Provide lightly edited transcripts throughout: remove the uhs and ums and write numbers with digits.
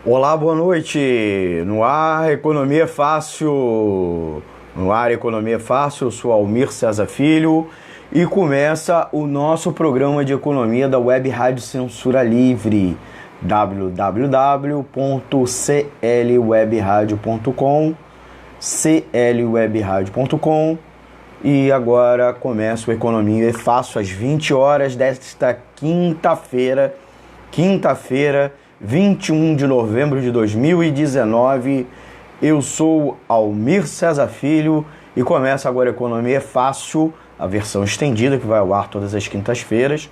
Olá, boa noite. No ar, Economia Fácil. No ar, Economia Fácil. Eu sou Almir César Filho e começa o nosso programa de economia da Web Rádio Censura Livre, www.clwebradio.com, clwebradio.com. E agora começa o Economia Fácil às 20 horas desta quinta-feira, 21 de novembro de 2019, eu sou Almir César Filho e começa agora a Economia Fácil, a versão estendida que vai ao ar todas as quintas-feiras.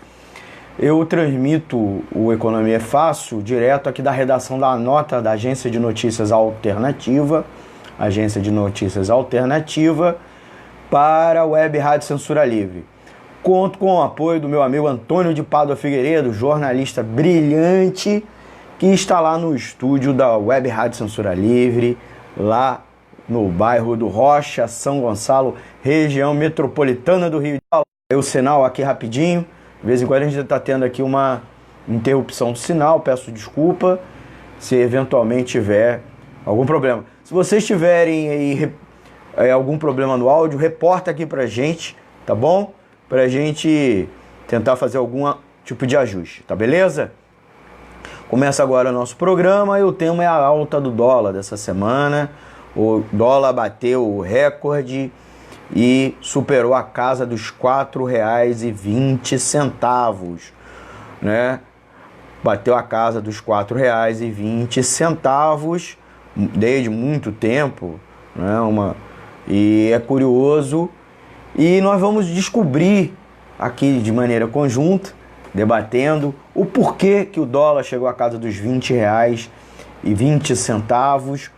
Eu transmito o Economia Fácil direto aqui da redação da Nota da Agência de Notícias Alternativa, para a Web Rádio Censura Livre. Conto com o apoio do meu amigo Antônio de Pádua Figueiredo, jornalista brilhante, que está lá no estúdio da Web Rádio Censura Livre, lá no bairro do Rocha, São Gonçalo, região metropolitana do Rio de Janeiro. O sinal aqui rapidinho, de vez em quando a gente está tendo aqui uma interrupção do sinal, peço desculpa se eventualmente tiver algum problema. Se vocês tiverem aí algum problema no áudio, reporta aqui pra gente, tá bom? Pra gente tentar fazer algum tipo de ajuste, tá beleza? Começa agora o nosso programa e o tema é a alta do dólar dessa semana. O dólar bateu o recorde e superou a casa dos R$ 4,20, né? Bateu a casa dos R$ 4,20 desde muito tempo, né? E é curioso. E nós vamos descobrir aqui de maneira conjunta, debatendo o porquê que o dólar chegou à casa dos R$ 20,20,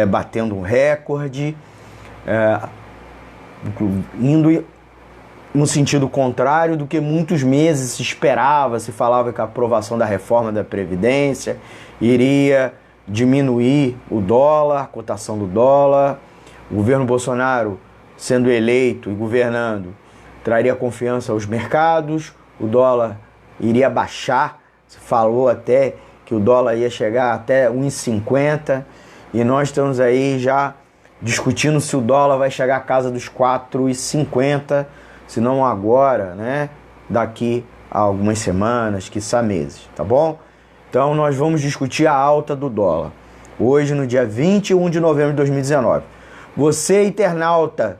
batendo um recorde, indo no sentido contrário do que muitos meses se esperava. Se falava que a aprovação da reforma da Previdência iria diminuir o dólar, a cotação do dólar. O governo Bolsonaro, sendo eleito e governando, traria confiança aos mercados, o dólar iria baixar. Se falou até que o dólar ia chegar até 1,50 e nós estamos aí já discutindo se o dólar vai chegar à casa dos 4,50, se não agora, né? Daqui a algumas semanas, quiçá meses, tá bom? Então nós vamos discutir a alta do dólar, hoje no dia 21 de novembro de 2019. Você, internauta,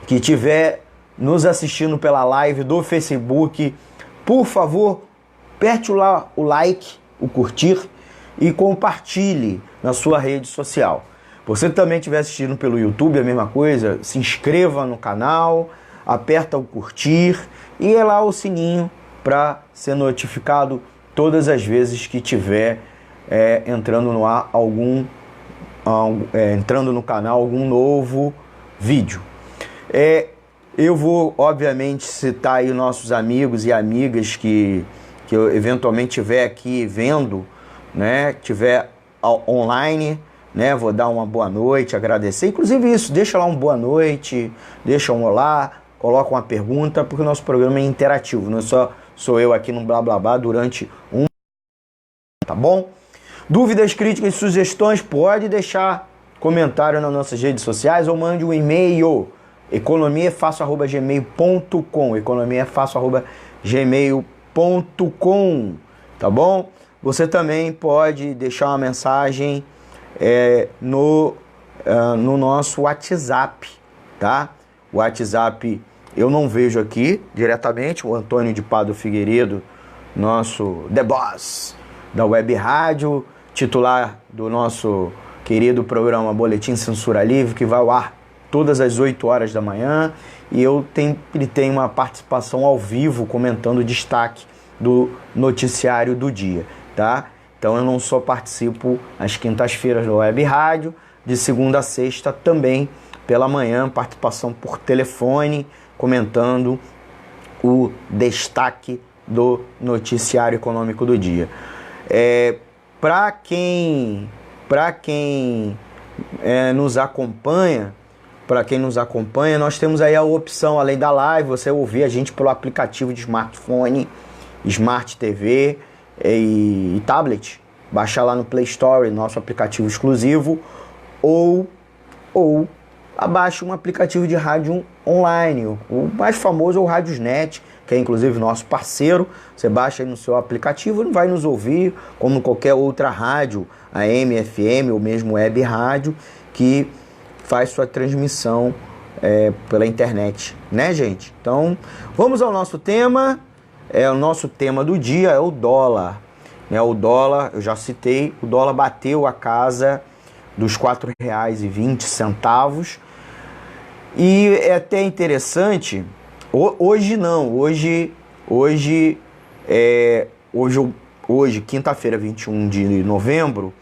que estiver nos assistindo pela live do Facebook, por favor, aperte lá o like, o curtir e compartilhe na sua rede social. Você também estiver assistindo pelo YouTube, a mesma coisa, se inscreva no canal, aperta o curtir e é lá o sininho para ser notificado todas as vezes que tiver entrando no ar entrando no canal algum novo vídeo. Eu vou, obviamente, citar aí nossos amigos e amigas que eu eventualmente estiver aqui vendo, né, tiver online, né, vou dar uma boa noite, agradecer. Inclusive isso, deixa lá uma boa noite, deixa um olá, coloca uma pergunta, porque o nosso programa é interativo, não é só sou eu aqui no blá blá blá durante tá bom? Dúvidas, críticas e sugestões, pode deixar comentário nas nossas redes sociais ou mande um e-mail, economiafácil@gmail.com, economiafácil@gmail.com, tá bom? Você também pode deixar uma mensagem no nosso WhatsApp, tá? O WhatsApp eu não vejo aqui diretamente, o Antônio de Pádua Figueiredo, nosso The Boss da Web Rádio, titular do nosso querido programa Boletim Censura Livre, que vai ao ar todas as 8 horas da manhã, e ele tem uma participação ao vivo comentando o destaque do noticiário do dia, tá? Então eu não só participo às quintas-feiras da Web Rádio, de segunda a sexta também pela manhã, participação por telefone, comentando o destaque do noticiário econômico do dia. Para quem nos acompanha, nós temos aí a opção, além da live, você ouvir a gente pelo aplicativo de smartphone, Smart TV e tablet, baixar lá no Play Store, nosso aplicativo exclusivo, ou abaixe um aplicativo de rádio online. O mais famoso é o Radiosnet, que é inclusive nosso parceiro. Você baixa aí no seu aplicativo e vai nos ouvir como qualquer outra rádio, AM, FM ou mesmo web rádio, que faz sua transmissão pela internet, né, gente? Então, vamos ao nosso tema. O nosso tema do dia é o dólar. O dólar, eu já citei, o dólar bateu a casa dos R$ 4,20. E é até interessante, hoje não, hoje quinta-feira, 21 de novembro,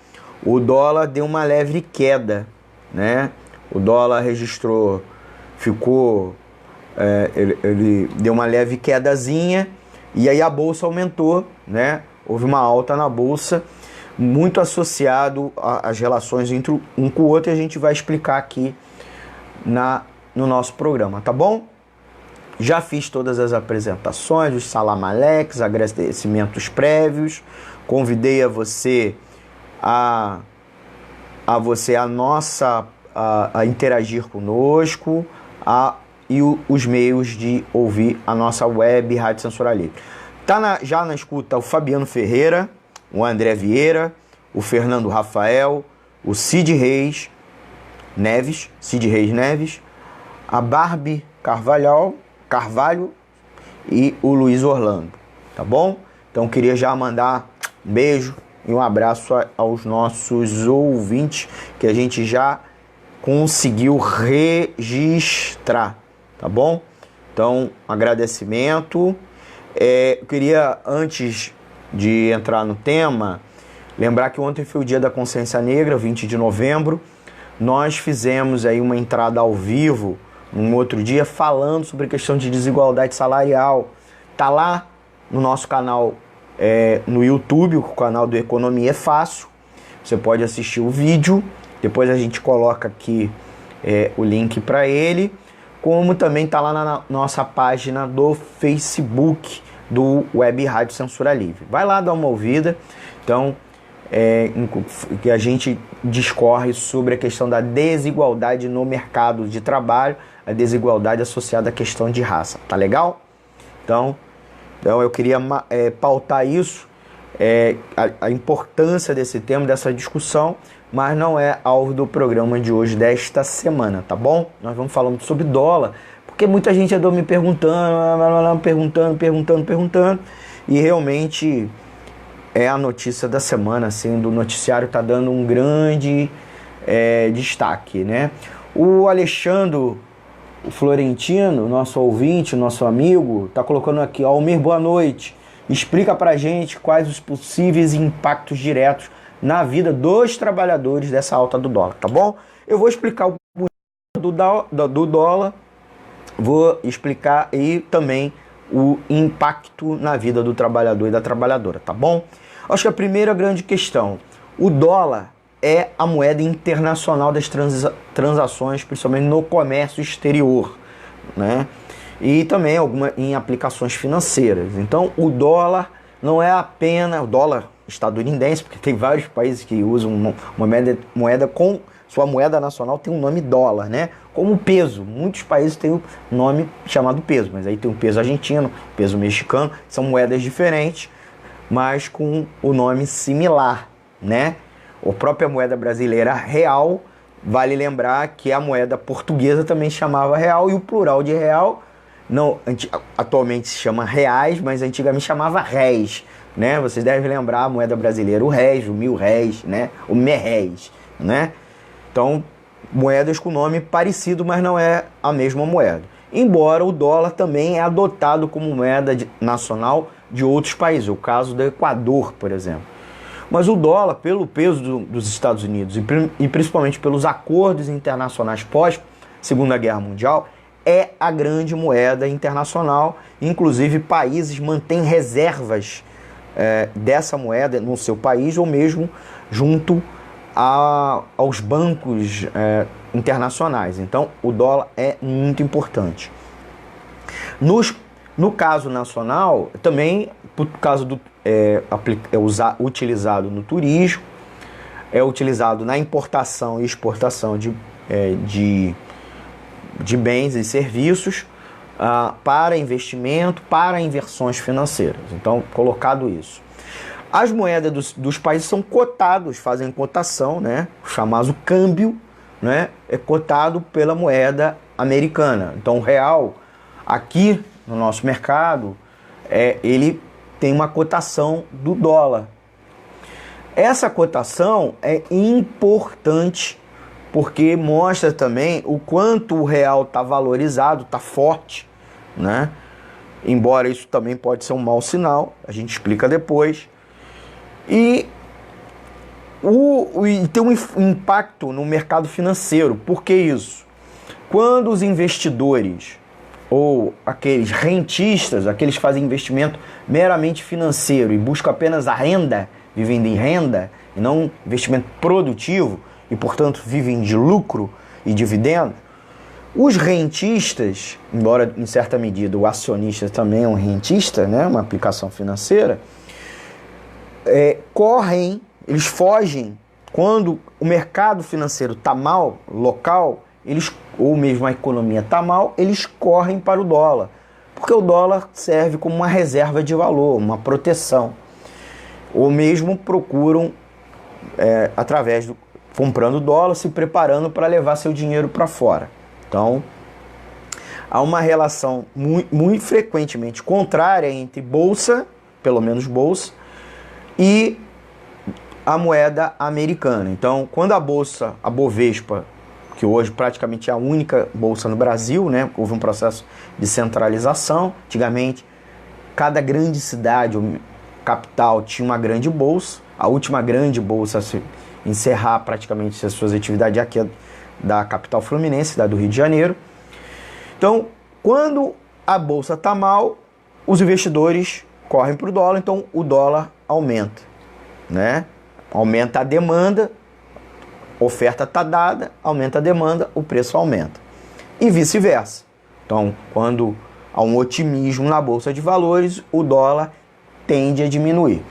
o dólar deu uma leve queda, né? O dólar ele deu uma leve quedazinha, e aí a bolsa aumentou, né? Houve uma alta na bolsa, muito associado às relações entre um com o outro, e a gente vai explicar aqui no nosso programa, tá bom? Já fiz todas as apresentações, os salam aleiks, agradecimentos prévios, convidei a interagir conosco, os meios de ouvir a nossa web Rádio Censura Livre. Já na escuta o Fabiano Ferreira, o André Vieira, o Fernando Rafael, o Cid Reis Neves, a Barbie Carvalho e o Luiz Orlando, tá bom? Então queria já mandar um beijo e um abraço aos nossos ouvintes que a gente já conseguiu registrar, tá bom? Então, agradecimento. Eu queria, antes de entrar no tema, lembrar que ontem foi o Dia da Consciência Negra, 20 de novembro. Nós fizemos aí uma entrada ao vivo, um outro dia, falando sobre a questão de desigualdade salarial. Tá lá no nosso canal no YouTube, o canal do Economia é Fácil. Você pode assistir o vídeo, depois a gente coloca aqui o link para ele, como também tá lá na nossa página do Facebook do Web Rádio Censura Livre. Vai lá dar uma ouvida. Então, que a gente discorre sobre a questão da desigualdade no mercado de trabalho, a desigualdade associada à questão de raça. Tá legal? Então eu queria pautar isso, a importância desse tema, dessa discussão, mas não é alvo do programa de hoje, desta semana, tá bom? Nós vamos falando sobre dólar, porque muita gente andou me perguntando, e realmente é a notícia da semana, assim, do noticiário tá dando um grande destaque, né? O Alexandre Florentino, nosso ouvinte, nosso amigo, tá colocando aqui: Almir, boa noite, explica pra gente quais os possíveis impactos diretos na vida dos trabalhadores dessa alta do dólar, tá bom? Eu vou explicar o do dólar, vou explicar e também o impacto na vida do trabalhador e da trabalhadora, tá bom? Acho que a primeira grande questão, o dólar é a moeda internacional das transações, principalmente no comércio exterior, né? E também em aplicações financeiras. Então, o dólar não é apenas o dólar estadunidense, porque tem vários países que usam uma moeda com sua moeda nacional, tem um nome dólar, né? Como o peso. Muitos países têm um nome chamado peso, mas aí tem o peso argentino, peso mexicano, são moedas diferentes, mas com o nome similar, né? A própria moeda brasileira real, vale lembrar que a moeda portuguesa também chamava real, e o plural de real atualmente se chama reais, mas antigamente chamava réis, né? Vocês devem lembrar a moeda brasileira, o réis, o mil-réis, né? O merréis, né? Então, moedas com nome parecido, mas não é a mesma moeda. Embora o dólar também é adotado como moeda nacional de outros países, o caso do Equador, por exemplo. Mas o dólar, pelo peso dos Estados Unidos e principalmente pelos acordos internacionais pós-Segunda Guerra Mundial, é a grande moeda internacional. Inclusive, países mantêm reservas dessa moeda no seu país ou mesmo junto aos bancos internacionais. Então, o dólar é muito importante. No caso nacional, também por causa utilizado no turismo, é utilizado na importação e exportação de bens e serviços, para investimento, para inversões financeiras. Então, colocado isso. As moedas dos países são cotados, fazem cotação, né? O chamado câmbio, né? É cotado pela moeda americana. Então, o real, aqui no nosso mercado, ele tem uma cotação do dólar. Essa cotação é importante porque mostra também o quanto o real está valorizado, está forte, né? Embora isso também pode ser um mau sinal, a gente explica depois. E tem um impacto no mercado financeiro. Por que isso? Quando os investidores ou aqueles rentistas, aqueles que fazem investimento meramente financeiro e buscam apenas a renda, vivendo em renda, e não investimento produtivo, e portanto vivem de lucro e dividendos, os rentistas, embora em certa medida o acionista também é um rentista, né, uma aplicação financeira, eles fogem quando o mercado financeiro está mal, local, ou mesmo a economia está mal, eles correm para o dólar, porque o dólar serve como uma reserva de valor, uma proteção, ou mesmo procuram, comprando dólar, se preparando para levar seu dinheiro para fora. Então, há uma relação muito frequentemente contrária entre bolsa, pelo menos bolsa, e a moeda americana. Então, quando a bolsa, a Bovespa, que hoje praticamente é a única bolsa no Brasil, né? Houve um processo de centralização. Antigamente, cada grande cidade ou capital tinha uma grande bolsa. A última grande bolsa a se encerrar praticamente as suas atividades aqui é da capital fluminense, cidade do Rio de Janeiro. Então, quando a bolsa está mal, os investidores correm para o dólar, então o dólar aumenta, né? Aumenta a demanda, oferta está dada, aumenta a demanda, o preço aumenta. E vice-versa. Então, quando há um otimismo na Bolsa de Valores, o dólar tende a diminuir.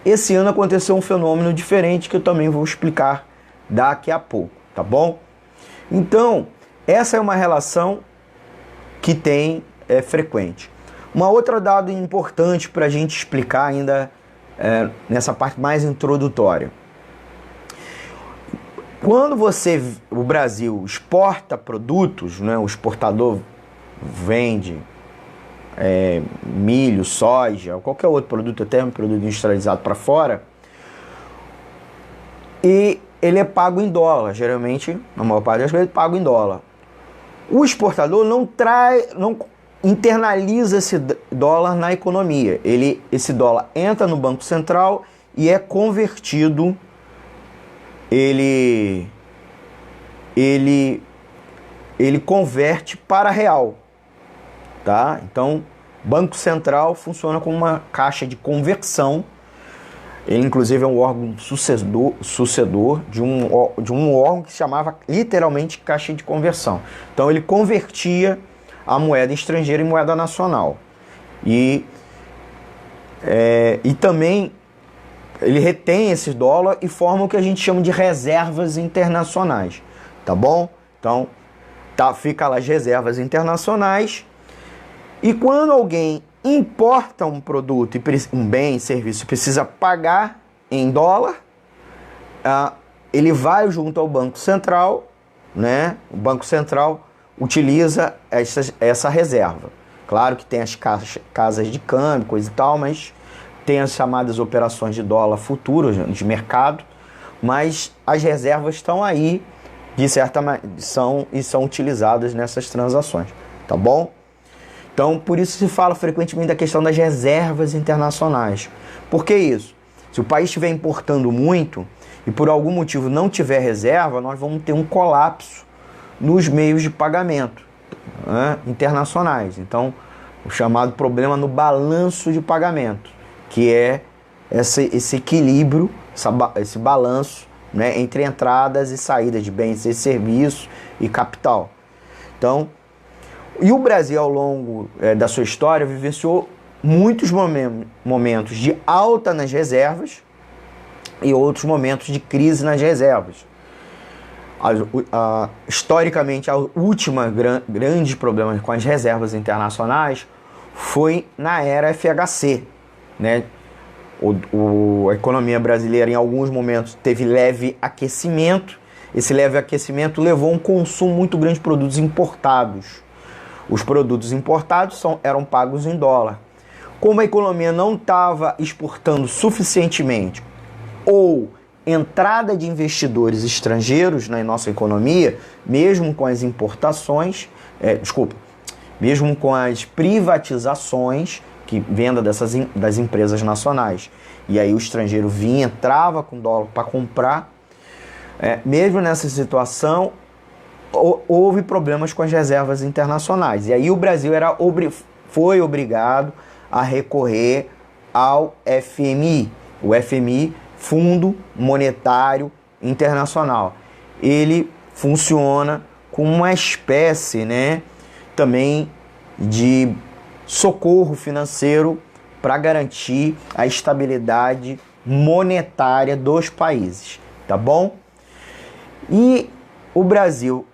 Esse ano aconteceu um fenômeno diferente que eu também vou explicar daqui a pouco, tá bom? Então, essa é uma relação que é frequente. Uma outra dado importante para a gente explicar ainda nessa parte mais introdutória. Quando o Brasil exporta produtos, né, o exportador vende milho, soja, ou qualquer outro produto, até um produto industrializado para fora, e ele é pago em dólar, geralmente, na maior parte das vezes, pago em dólar. O exportador não internaliza esse dólar na economia. Esse dólar entra no Banco Central e é convertido, ele converte para real, tá? Então, Banco Central funciona como uma caixa de conversão. Ele, inclusive, é um órgão sucedor de um órgão que se chamava literalmente Caixa de Conversão. Então, ele convertia a moeda estrangeira em moeda nacional. E também ele retém esse dólar e forma o que a gente chama de reservas internacionais. Tá bom? Então, fica lá as reservas internacionais. E quando alguém importa um produto, um bem, serviço, precisa pagar em dólar, ele vai junto ao Banco Central, né? O Banco Central utiliza essa reserva. Claro que tem as casas de câmbio, coisa e tal, mas tem as chamadas operações de dólar futuro, de mercado, mas as reservas estão aí, de certa maneira, são utilizadas nessas transações, tá bom? Então, por isso se fala frequentemente da questão das reservas internacionais. Por que isso? Se o país estiver importando muito e por algum motivo não tiver reserva, nós vamos ter um colapso nos meios de pagamento, né, internacionais. Então, o chamado problema no balanço de pagamento, que é esse equilíbrio, esse balanço, né, entre entradas e saídas de bens e serviços e capital. Então, e o Brasil, ao longo da sua história, vivenciou muitos momentos de alta nas reservas e outros momentos de crise nas reservas. Historicamente, a última grande problema com as reservas internacionais foi na era FHC, né? A economia brasileira, em alguns momentos, teve leve aquecimento. Esse leve aquecimento levou a um consumo muito grande de produtos importados. Os produtos importados eram pagos em dólar. Como a economia não estava exportando suficientemente, ou entrada de investidores estrangeiros na nossa economia, mesmo com as importações, mesmo com as privatizações, venda das empresas nacionais, e aí o estrangeiro vinha, entrava com dólar para comprar, mesmo nessa situação, houve problemas com as reservas internacionais, e aí o Brasil foi obrigado a recorrer ao FMI, o FMI, Fundo Monetário Internacional. Ele funciona como uma espécie, né, também de socorro financeiro para garantir a estabilidade monetária dos países, tá bom? E o Brasil,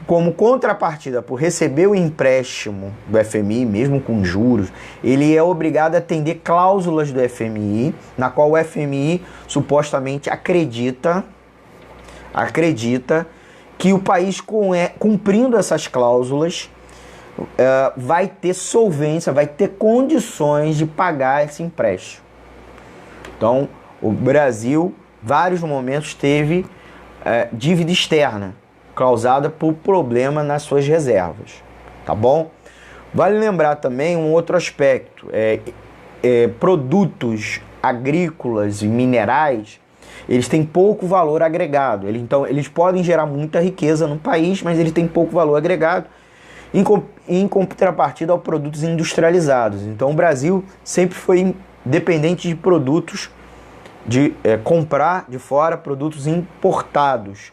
como contrapartida por receber o empréstimo do FMI, mesmo com juros, ele é obrigado a atender cláusulas do FMI, na qual o FMI supostamente acredita que o país, cumprindo essas cláusulas, vai ter solvência, vai ter condições de pagar esse empréstimo. Então, o Brasil, vários momentos, teve dívida externa, causada por problema nas suas reservas, tá bom? Vale lembrar também um outro aspecto, produtos agrícolas e minerais, eles têm pouco valor agregado, então eles podem gerar muita riqueza no país, mas eles têm pouco valor agregado, em contrapartida aos produtos industrializados. Então o Brasil sempre foi dependente de produtos, de comprar de fora produtos importados.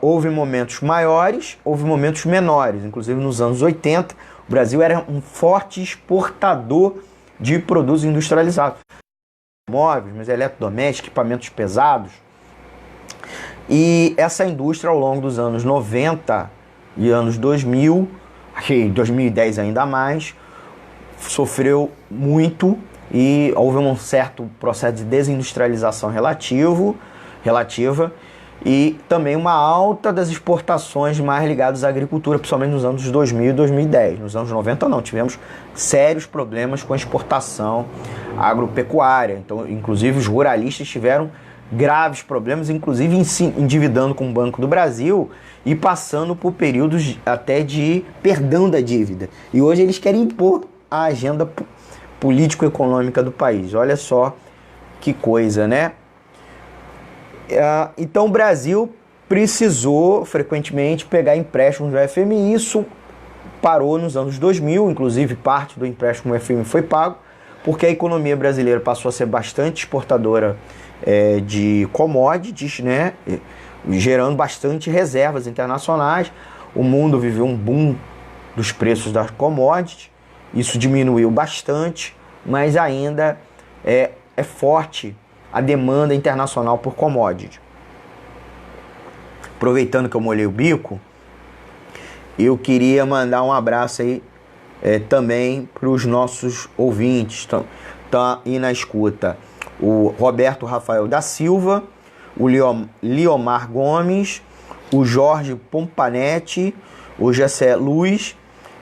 Houve momentos maiores, houve momentos menores. Inclusive nos anos 80, o Brasil era um forte exportador de produtos industrializados. Móveis, mas eletrodomésticos, equipamentos pesados. E essa indústria, ao longo dos anos 90 e anos 2000, em 2010 ainda mais, sofreu muito e houve um certo processo de desindustrialização relativa e também uma alta das exportações mais ligadas à agricultura, principalmente nos anos 2000 e 2010. Nos anos 90 não, tivemos sérios problemas com a exportação agropecuária. Então, inclusive, os ruralistas tiveram graves problemas, inclusive endividando com o Banco do Brasil e passando por períodos até de perdão da dívida. E hoje eles querem impor a agenda político-econômica do país. Olha só que coisa, né? Então o Brasil precisou frequentemente pegar empréstimos do FMI. Isso parou nos anos 2000, inclusive parte do empréstimo do FMI foi pago, porque a economia brasileira passou a ser bastante exportadora de commodities, né? Gerando bastante reservas internacionais. O mundo viveu um boom dos preços das commodities, isso diminuiu bastante, mas ainda é forte a demanda internacional por commodity. Aproveitando que eu molhei o bico, eu queria mandar um abraço aí também para os nossos ouvintes, tá aí na escuta. O Roberto Rafael da Silva, o Liomar Gomes, o Jorge Pompanetti, o Gessé Luiz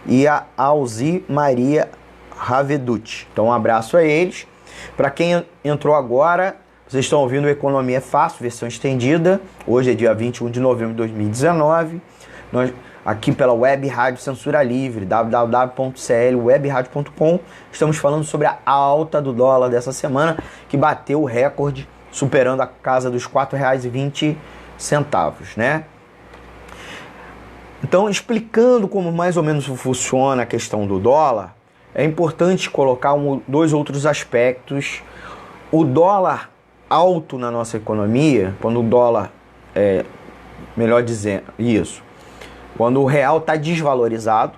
e a Alzi Maria Raveduti. Então um abraço a eles. Para quem entrou agora, vocês estão ouvindo Economia é Fácil, versão estendida. Hoje é dia 21 de novembro de 2019. Nós, aqui pela Web Rádio Censura Livre, www.clwebradio.com, estamos falando sobre a alta do dólar dessa semana, que bateu o recorde, superando a casa dos R$ 4,20, né? Então, explicando como mais ou menos funciona a questão do dólar, é importante colocar dois outros aspectos. O dólar alto na nossa economia, quando o dólar, melhor dizendo, isso, quando o real está desvalorizado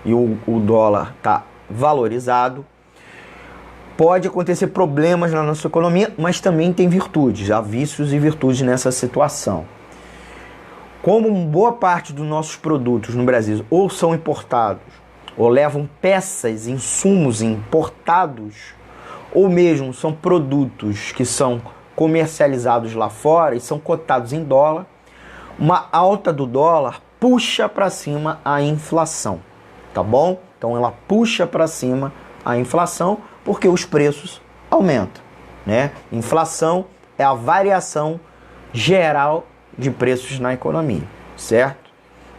e o dólar está valorizado, pode acontecer problemas na nossa economia, mas também tem virtudes, há vícios e virtudes nessa situação. Como boa parte dos nossos produtos no Brasil ou são importados, ou levam peças, insumos importados, ou mesmo são produtos que são comercializados lá fora e são cotados em dólar, uma alta do dólar puxa para cima a inflação, tá bom? Então ela puxa para cima a inflação porque os preços aumentam, né? Inflação é a variação geral de preços na economia, certo?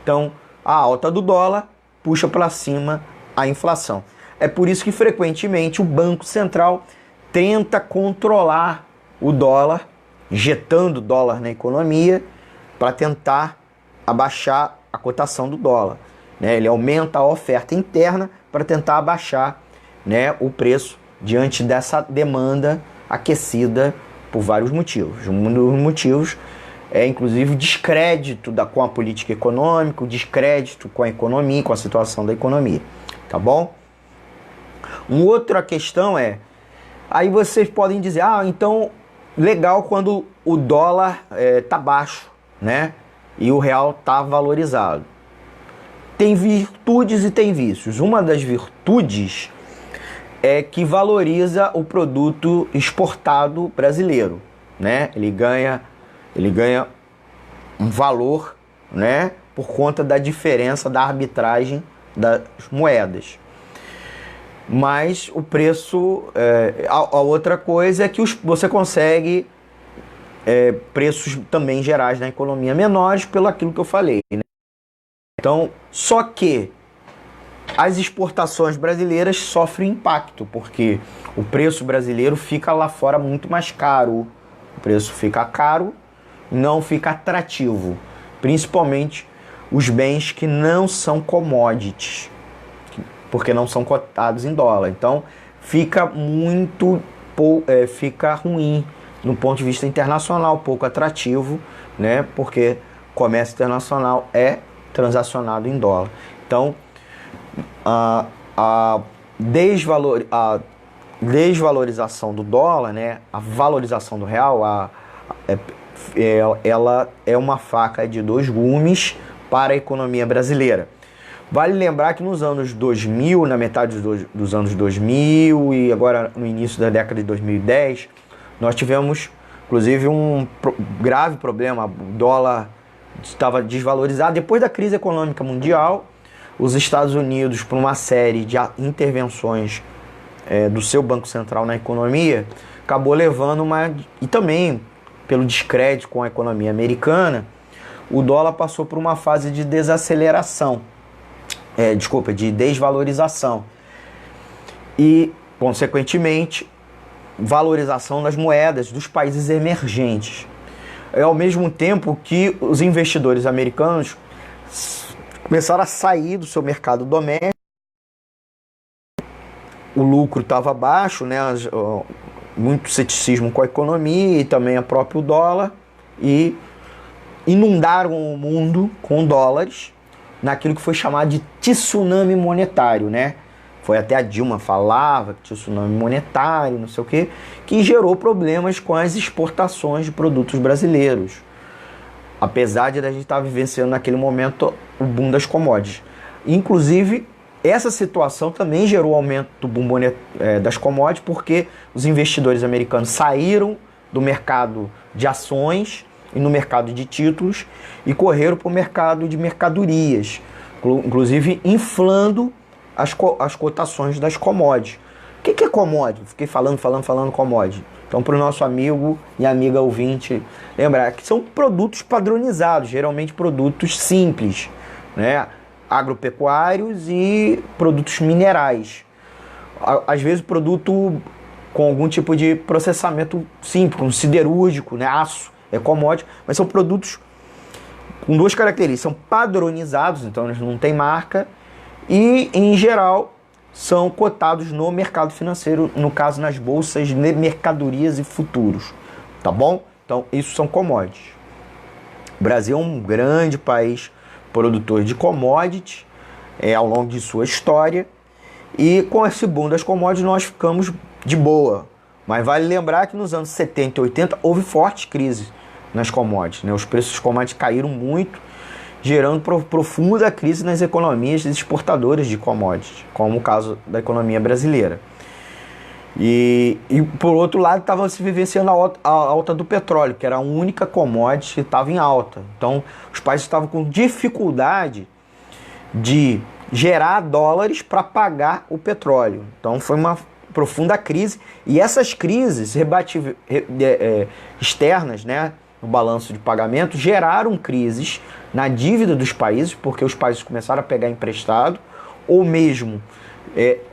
Então a alta do dólar puxa para cima a inflação. É por isso que frequentemente o Banco Central tenta controlar o dólar, injetando dólar na economia para tentar abaixar a cotação do dólar, né? Ele aumenta a oferta interna para tentar abaixar, né, o preço diante dessa demanda aquecida por vários motivos. Um dos motivos é inclusive o descrédito com a política econômica, o descrédito com a economia, com a situação da economia, tá bom? Uma outra questão é, aí vocês podem dizer, então legal quando o dólar tá baixo, né? E o real tá valorizado. Tem virtudes e tem vícios. Uma das virtudes é que valoriza o produto exportado brasileiro, né? Ele ganha um valor, né? Por conta da diferença da arbitragem das moedas. Mas o preço, a outra coisa é que você consegue preços também gerais na economia menores pelo aquilo que eu falei, né? Então, só que as exportações brasileiras sofrem impacto, porque o preço brasileiro fica lá fora muito mais caro. O preço fica caro, não fica atrativo, principalmente os bens que não são commodities, porque não são cotados em dólar. Então fica fica ruim no ponto de vista internacional, pouco atrativo, né? Porque o comércio internacional é transacionado em dólar. Então a desvalorização do dólar, né? A valorização do real, ela é uma faca de dois gumes para a economia brasileira. Vale lembrar que nos anos 2000, na metade dos anos 2000 e agora no início da década de 2010, nós tivemos, inclusive, um grave problema. O dólar estava desvalorizado. Depois da crise econômica mundial, os Estados Unidos, por uma série de intervenções do seu Banco Central na economia, acabou levando e também pelo descrédito com a economia americana, o dólar passou por uma fase de desaceleração. De desvalorização e, consequentemente, valorização das moedas dos países emergentes. Ao mesmo tempo que os investidores americanos começaram a sair do seu mercado doméstico, o lucro estava baixo, né? Muito ceticismo com a economia e também o próprio dólar, e inundaram o mundo com dólares, naquilo que foi chamado de tsunami monetário, né? Foi até a Dilma falava que tsunami monetário, não sei o quê, que gerou problemas com as exportações de produtos brasileiros. Apesar de a gente estar vivenciando naquele momento o boom das commodities. Inclusive, essa situação também gerou o aumento do boom das commodities, porque os investidores americanos saíram do mercado de ações e no mercado de títulos e correram para o mercado de mercadorias, inclusive inflando as cotações das commodities. O que é commodity? Fiquei falando commodity. Então, para o nosso amigo e amiga ouvinte lembrar que são produtos padronizados, geralmente produtos simples, né? Agropecuários e produtos minerais. Às vezes produto com algum tipo de processamento simples, como siderúrgico, né? Aço é commodity, mas são produtos com duas características: são padronizados, então eles não têm marca, e em geral são cotados no mercado financeiro, no caso nas bolsas de mercadorias e futuros, tá bom? Então isso são commodities. O Brasil é um grande país produtor de commodities ao longo de sua história, e com esse boom das commodities nós ficamos de boa. Mas vale lembrar que nos anos 70 e 80 houve forte crise nas commodities, né? Os preços dos commodities caíram muito, gerando profunda crise nas economias exportadoras de commodities, como o caso da economia brasileira. E por outro lado, estava se vivenciando a alta do petróleo, que era a única commodity que estava em alta. Então, os países estavam com dificuldade de gerar dólares para pagar o petróleo. Então, foi uma profunda crise. E essas crises externas, né, no balanço de pagamento, geraram crises na dívida dos países, porque os países começaram a pegar emprestado, ou mesmo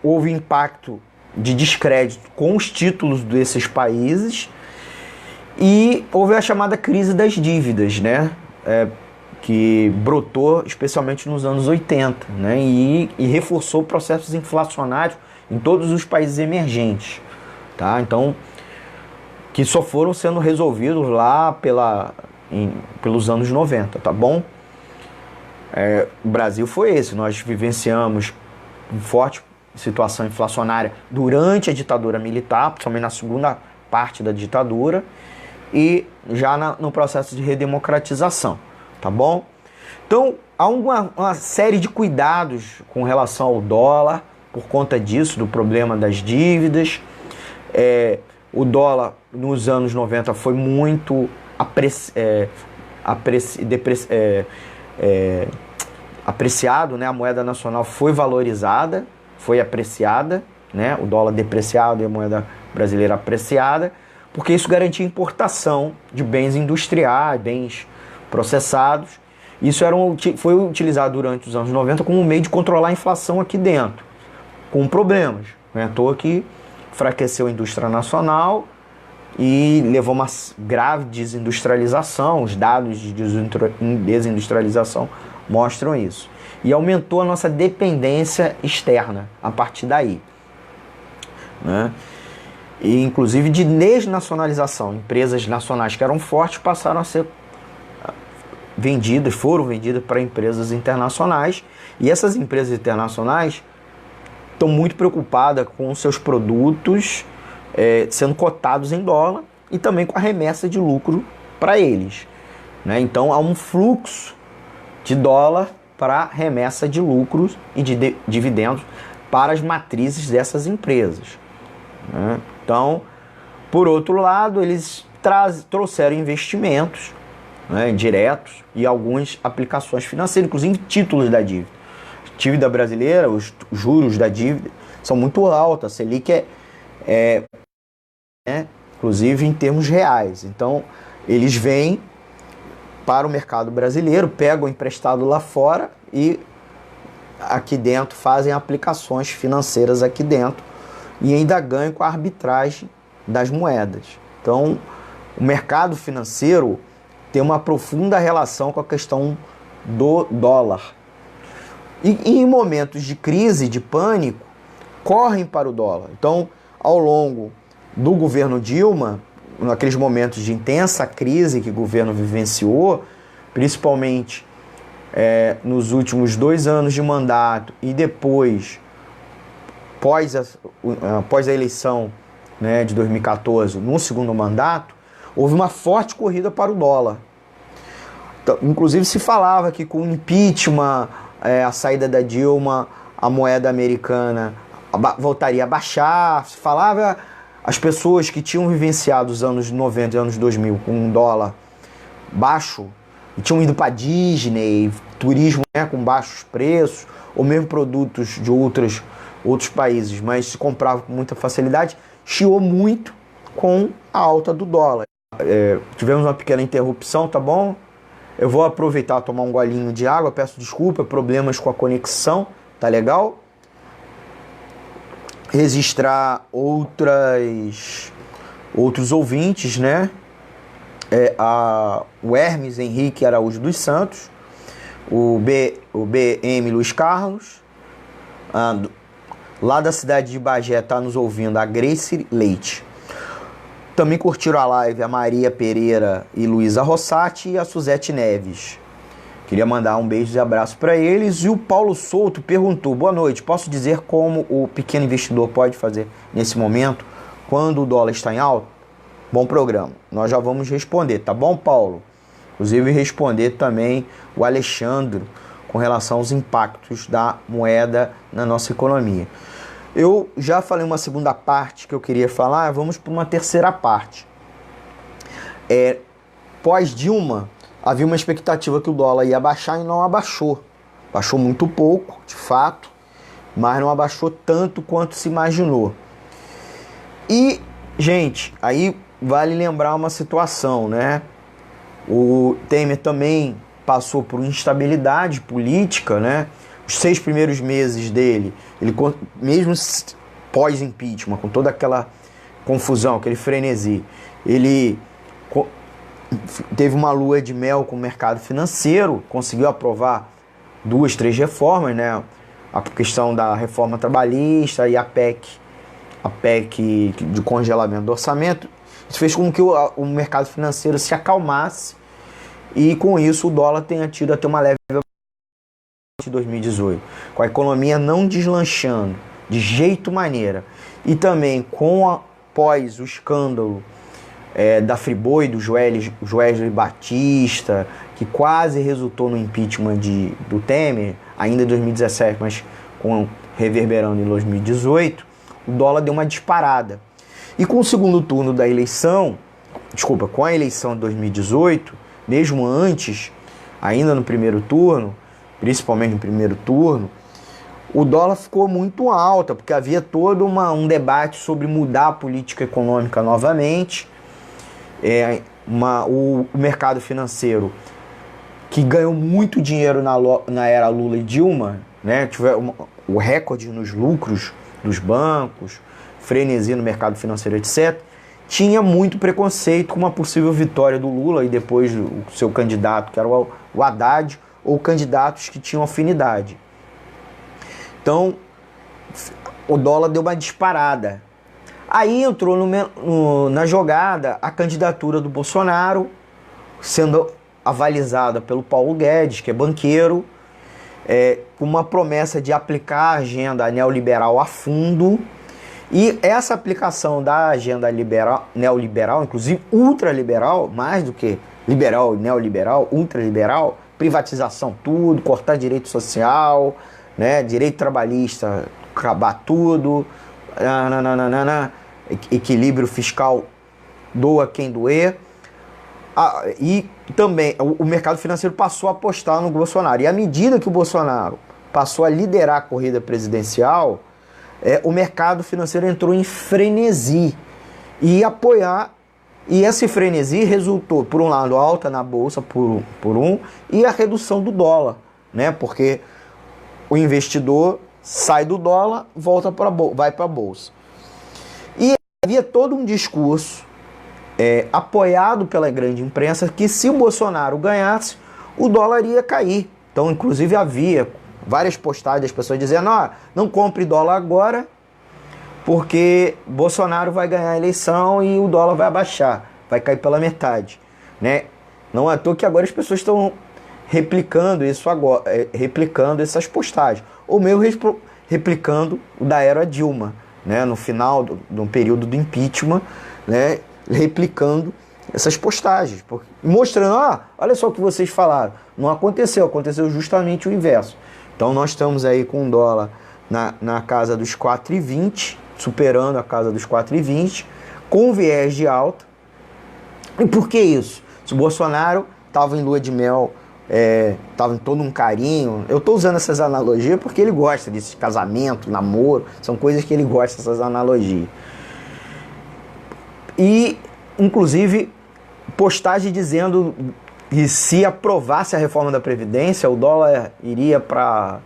houve impacto de descrédito com os títulos desses países, e houve a chamada crise das dívidas, né? Que brotou especialmente nos anos 80, né? E reforçou processos inflacionários em todos os países emergentes, tá? Então, que só foram sendo resolvidos lá pelos anos 90, tá bom? O Brasil foi esse, nós vivenciamos um forte situação inflacionária durante a ditadura militar, principalmente na segunda parte da ditadura, e já no processo de redemocratização, tá bom? Então, há uma série de cuidados com relação ao dólar, por conta disso, do problema das dívidas. O dólar, nos anos 90, foi muito apreciado, né? A moeda nacional foi valorizada, foi apreciada, né? O dólar depreciado e a moeda brasileira apreciada, porque isso garantia importação de bens industriais, bens processados. Isso foi utilizado durante os anos 90 como um meio de controlar a inflação aqui dentro, com problemas. Não é à toa que enfraqueceu a indústria nacional e levou a uma grave desindustrialização. Os dados de desindustrialização mostram isso. E aumentou a nossa dependência externa a partir daí, né? E inclusive de desnacionalização. Empresas nacionais que eram fortes passaram a ser foram vendidas para empresas internacionais. E essas empresas internacionais estão muito preocupadas com seus produtos sendo cotados em dólar e também com a remessa de lucro para eles, né? Então há um fluxo de dólar para remessa de lucros e de dividendos para as matrizes dessas empresas, né? Então, por outro lado, eles trouxeram investimentos, né, diretos, e algumas aplicações financeiras, inclusive títulos da dívida. A dívida brasileira, os juros da dívida são muito altos, a Selic inclusive em termos reais. Então, eles vêm para o mercado brasileiro, pegam emprestado lá fora e aqui dentro fazem aplicações financeiras aqui dentro e ainda ganham com a arbitragem das moedas. Então, o mercado financeiro tem uma profunda relação com a questão do dólar. E em momentos de crise, de pânico, correm para o dólar. Então, ao longo do governo Dilma, naqueles momentos de intensa crise que o governo vivenciou, principalmente nos últimos 2 anos de mandato e depois, após a eleição, né, de 2014, no segundo mandato, houve uma forte corrida para o dólar. Então, inclusive se falava que com o impeachment, a saída da Dilma, a moeda americana voltaria a baixar. Se falava, as pessoas que tinham vivenciado os anos 90 e anos 2000 com um dólar baixo, e tinham ido para Disney, turismo, né, com baixos preços, ou mesmo produtos de outros países, mas se comprava com muita facilidade, chiou muito com a alta do dólar. Tivemos uma pequena interrupção, tá bom? Eu vou aproveitar e tomar um golinho de água, peço desculpa, problemas com a conexão, tá legal? Registrar outros ouvintes, né? O Hermes Henrique Araújo dos Santos, o BM Luiz Carlos, lá da cidade de Bagé está nos ouvindo a Grace Leite. Também curtiram a live a Maria Pereira e Luísa Rossati e a Suzete Neves. Queria mandar um beijo e abraço para eles. E o Paulo Souto perguntou: boa noite, posso dizer como o pequeno investidor pode fazer nesse momento quando o dólar está em alta? Bom programa. Nós já vamos responder, tá bom, Paulo? Inclusive responder também o Alexandre com relação aos impactos da moeda na nossa economia. Eu já falei uma segunda parte que eu queria falar, vamos para uma terceira parte. Pós-Dilma, havia uma expectativa que o dólar ia baixar e não abaixou. Baixou muito pouco, de fato, mas não abaixou tanto quanto se imaginou. E, gente, aí vale lembrar uma situação, né? O Temer também passou por instabilidade política, né? Os 6 primeiros meses dele, ele mesmo pós-impeachment, com toda aquela confusão, aquele frenesi, ele teve uma lua de mel com o mercado financeiro, conseguiu aprovar 2, 3 reformas, né? A questão da reforma trabalhista e a PEC de congelamento do orçamento. Isso fez com que o mercado financeiro se acalmasse e com isso o dólar tenha tido até uma leve de 2018, com a economia não deslanchando de jeito maneira e também após o escândalo da Friboi, do Joesley Batista, que quase resultou no impeachment do Temer, ainda em 2017, mas reverberando em 2018, o dólar deu uma disparada. E com o segundo turno da eleição, com a eleição de 2018, mesmo antes, ainda no primeiro turno, principalmente no primeiro turno, o dólar ficou muito alta, porque havia todo um debate sobre mudar a política econômica novamente. O mercado financeiro, que ganhou muito dinheiro na era Lula e Dilma, né, tiveram o recorde nos lucros dos bancos, frenesi no mercado financeiro, etc., tinha muito preconceito com uma possível vitória do Lula e depois o seu candidato, que era o Haddad, ou candidatos que tinham afinidade. Então, o dólar deu uma disparada. Aí entrou na jogada a candidatura do Bolsonaro, sendo avalizada pelo Paulo Guedes, que é banqueiro, com uma promessa de aplicar a agenda neoliberal a fundo. E essa aplicação da agenda neoliberal, inclusive ultraliberal, mais do que liberal, neoliberal, ultraliberal, privatização tudo, cortar direito social, né, direito trabalhista, acabar tudo, equilíbrio fiscal, doa quem doer. E também o mercado financeiro passou a apostar no Bolsonaro. E à medida que o Bolsonaro passou a liderar a corrida presidencial, o mercado financeiro entrou em frenesi e esse frenesi resultou, por um lado, alta na bolsa e a redução do dólar, né? Porque o investidor sai do dólar, vai para a bolsa. E havia todo um discurso apoiado pela grande imprensa que se o Bolsonaro ganhasse, o dólar ia cair. Então, inclusive, havia várias postagens das pessoas dizendo: não compre dólar agora, porque Bolsonaro vai ganhar a eleição e o dólar vai abaixar, vai cair pela metade, né? Não é à toa que agora as pessoas estão replicando isso agora, replicando essas postagens, ou mesmo replicando o da era Dilma, né? No final do período do impeachment, né? Replicando essas postagens, mostrando: olha só o que vocês falaram, não aconteceu, aconteceu justamente o inverso. Então nós estamos aí com o dólar na casa dos 4,20, superando a casa dos 4,20, com viés de alta. E por que isso? Se o Bolsonaro estava em lua de mel, estava em todo um carinho, eu estou usando essas analogias porque ele gosta desse casamento, namoro, são coisas que ele gosta, essas analogias. E, inclusive, postagem dizendo que se aprovasse a reforma da Previdência, o dólar iria para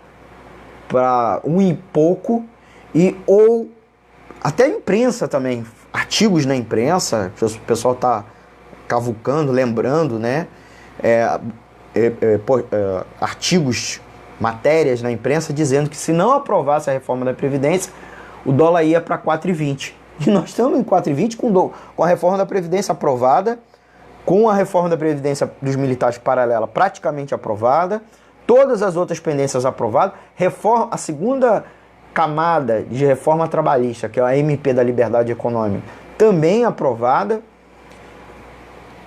1 e pouco, ou até a imprensa também, artigos na imprensa, o pessoal está cavucando, lembrando, né? Artigos, matérias na imprensa dizendo que se não aprovasse a reforma da Previdência, o dólar ia para 4,20. E nós estamos em 4,20 com a reforma da Previdência aprovada, com a reforma da Previdência dos militares paralela praticamente aprovada, todas as outras pendências aprovadas, a segunda camada de reforma trabalhista, que é a MP da Liberdade Econômica, também aprovada.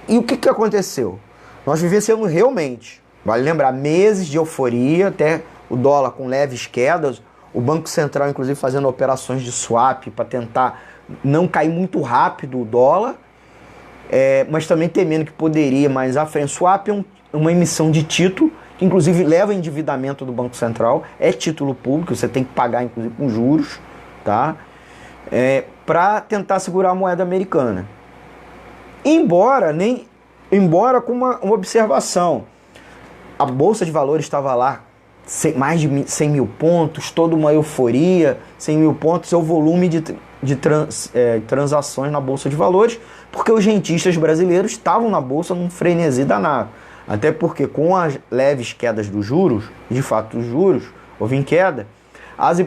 E o que aconteceu? Nós vivenciamos realmente, vale lembrar, meses de euforia, até o dólar com leves quedas, o Banco Central inclusive fazendo operações de swap para tentar não cair muito rápido o dólar, mas também temendo que poderia mais à frente. Swap é uma emissão de título, que inclusive leva ao endividamento do Banco Central, é título público, você tem que pagar inclusive com juros, tá? Para tentar segurar a moeda americana. Embora com uma observação, a Bolsa de Valores estava lá, mais de 100 mil pontos, toda uma euforia, 100 mil pontos é o volume de transações na Bolsa de Valores, porque os rentistas brasileiros estavam na Bolsa num frenesi danado. Até porque com as leves quedas dos juros, de fato os juros houve em queda, as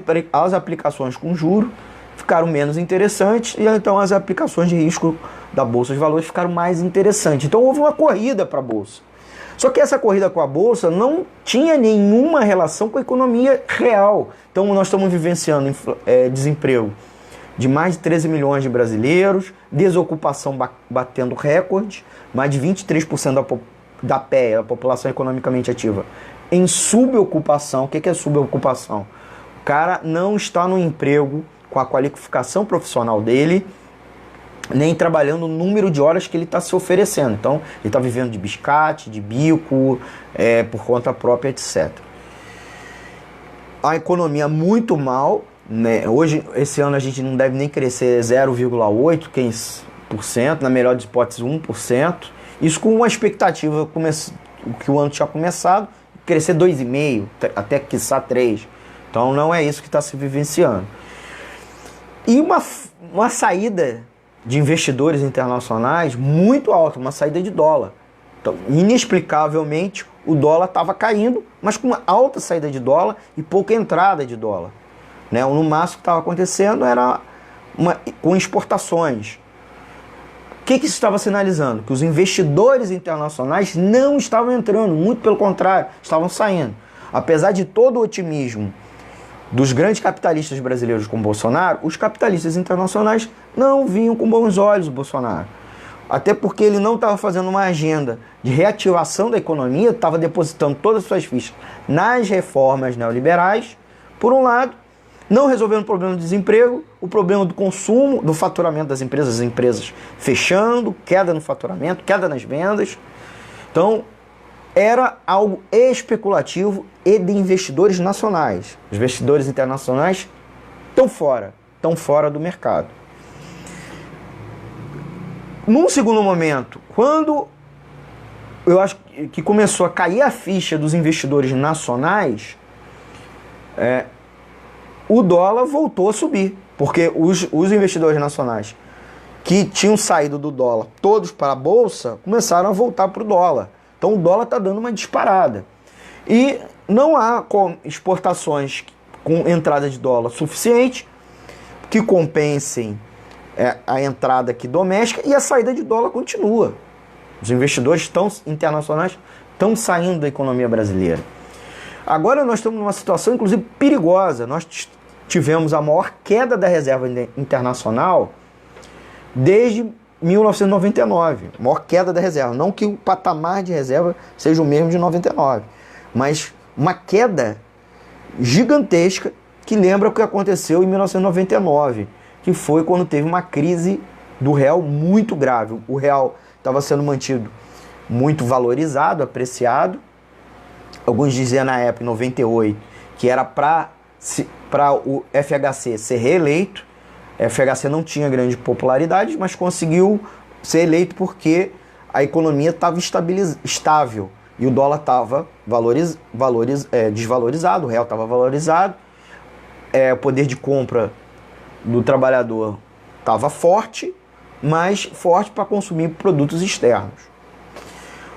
aplicações com juros ficaram menos interessantes e então as aplicações de risco da Bolsa de Valores ficaram mais interessantes. Então houve uma corrida para a Bolsa. Só que essa corrida com a Bolsa não tinha nenhuma relação com a economia real. Então nós estamos vivenciando desemprego de mais de 13 milhões de brasileiros, desocupação batendo recorde, mais de 23% da PEA, a população economicamente ativa, em subocupação. O que é subocupação? O cara não está no emprego com a qualificação profissional dele, nem trabalhando o número de horas que ele está se oferecendo. Então, ele está vivendo de biscate, de bico, por conta própria, etc. A economia muito mal, né? Hoje, esse ano, a gente não deve nem crescer 0,8%, na melhor das hipóteses 1%. Isso com uma expectativa que o ano tinha começado, crescer 2,5%, até quiçá 3%. Então, não é isso que está se vivenciando. E uma saída de investidores internacionais muito alta, uma saída de dólar. Então, inexplicavelmente, o dólar estava caindo, mas com uma alta saída de dólar e pouca entrada de dólar. Né? No máximo que estava acontecendo era com exportações. O que isso estava sinalizando? Que os investidores internacionais não estavam entrando, muito pelo contrário, estavam saindo. Apesar de todo o otimismo dos grandes capitalistas brasileiros com Bolsonaro, os capitalistas internacionais não viam com bons olhos o Bolsonaro. Até porque ele não estava fazendo uma agenda de reativação da economia, estava depositando todas as suas fichas nas reformas neoliberais, por um lado, não resolvendo o problema do desemprego, o problema do consumo, do faturamento das empresas, as empresas fechando, queda no faturamento, queda nas vendas. Então, era algo especulativo e de investidores nacionais. Os investidores internacionais estão fora do mercado. Num segundo momento, quando eu acho que começou a cair a ficha dos investidores nacionais, o dólar voltou a subir, porque os investidores nacionais que tinham saído do dólar todos para a Bolsa começaram a voltar para o dólar. Então o dólar está dando uma disparada. E não há exportações com entrada de dólar suficiente que compensem a entrada aqui doméstica, e a saída de dólar continua. Os investidores internacionais estão saindo da economia brasileira. Agora nós estamos numa situação, inclusive, perigosa. Nós tivemos a maior queda da reserva internacional desde 1999, maior queda da reserva. Não que o patamar de reserva seja o mesmo de 99, mas uma queda gigantesca que lembra o que aconteceu em 1999, que foi quando teve uma crise do real muito grave. O real estava sendo mantido muito valorizado, apreciado. Alguns diziam na época, em 98, que era para o FHC ser reeleito. O FHC não tinha grande popularidade, mas conseguiu ser eleito porque a economia estava estável e o dólar estava desvalorizado, o real estava valorizado, o poder de compra do trabalhador estava forte, mas forte para consumir produtos externos.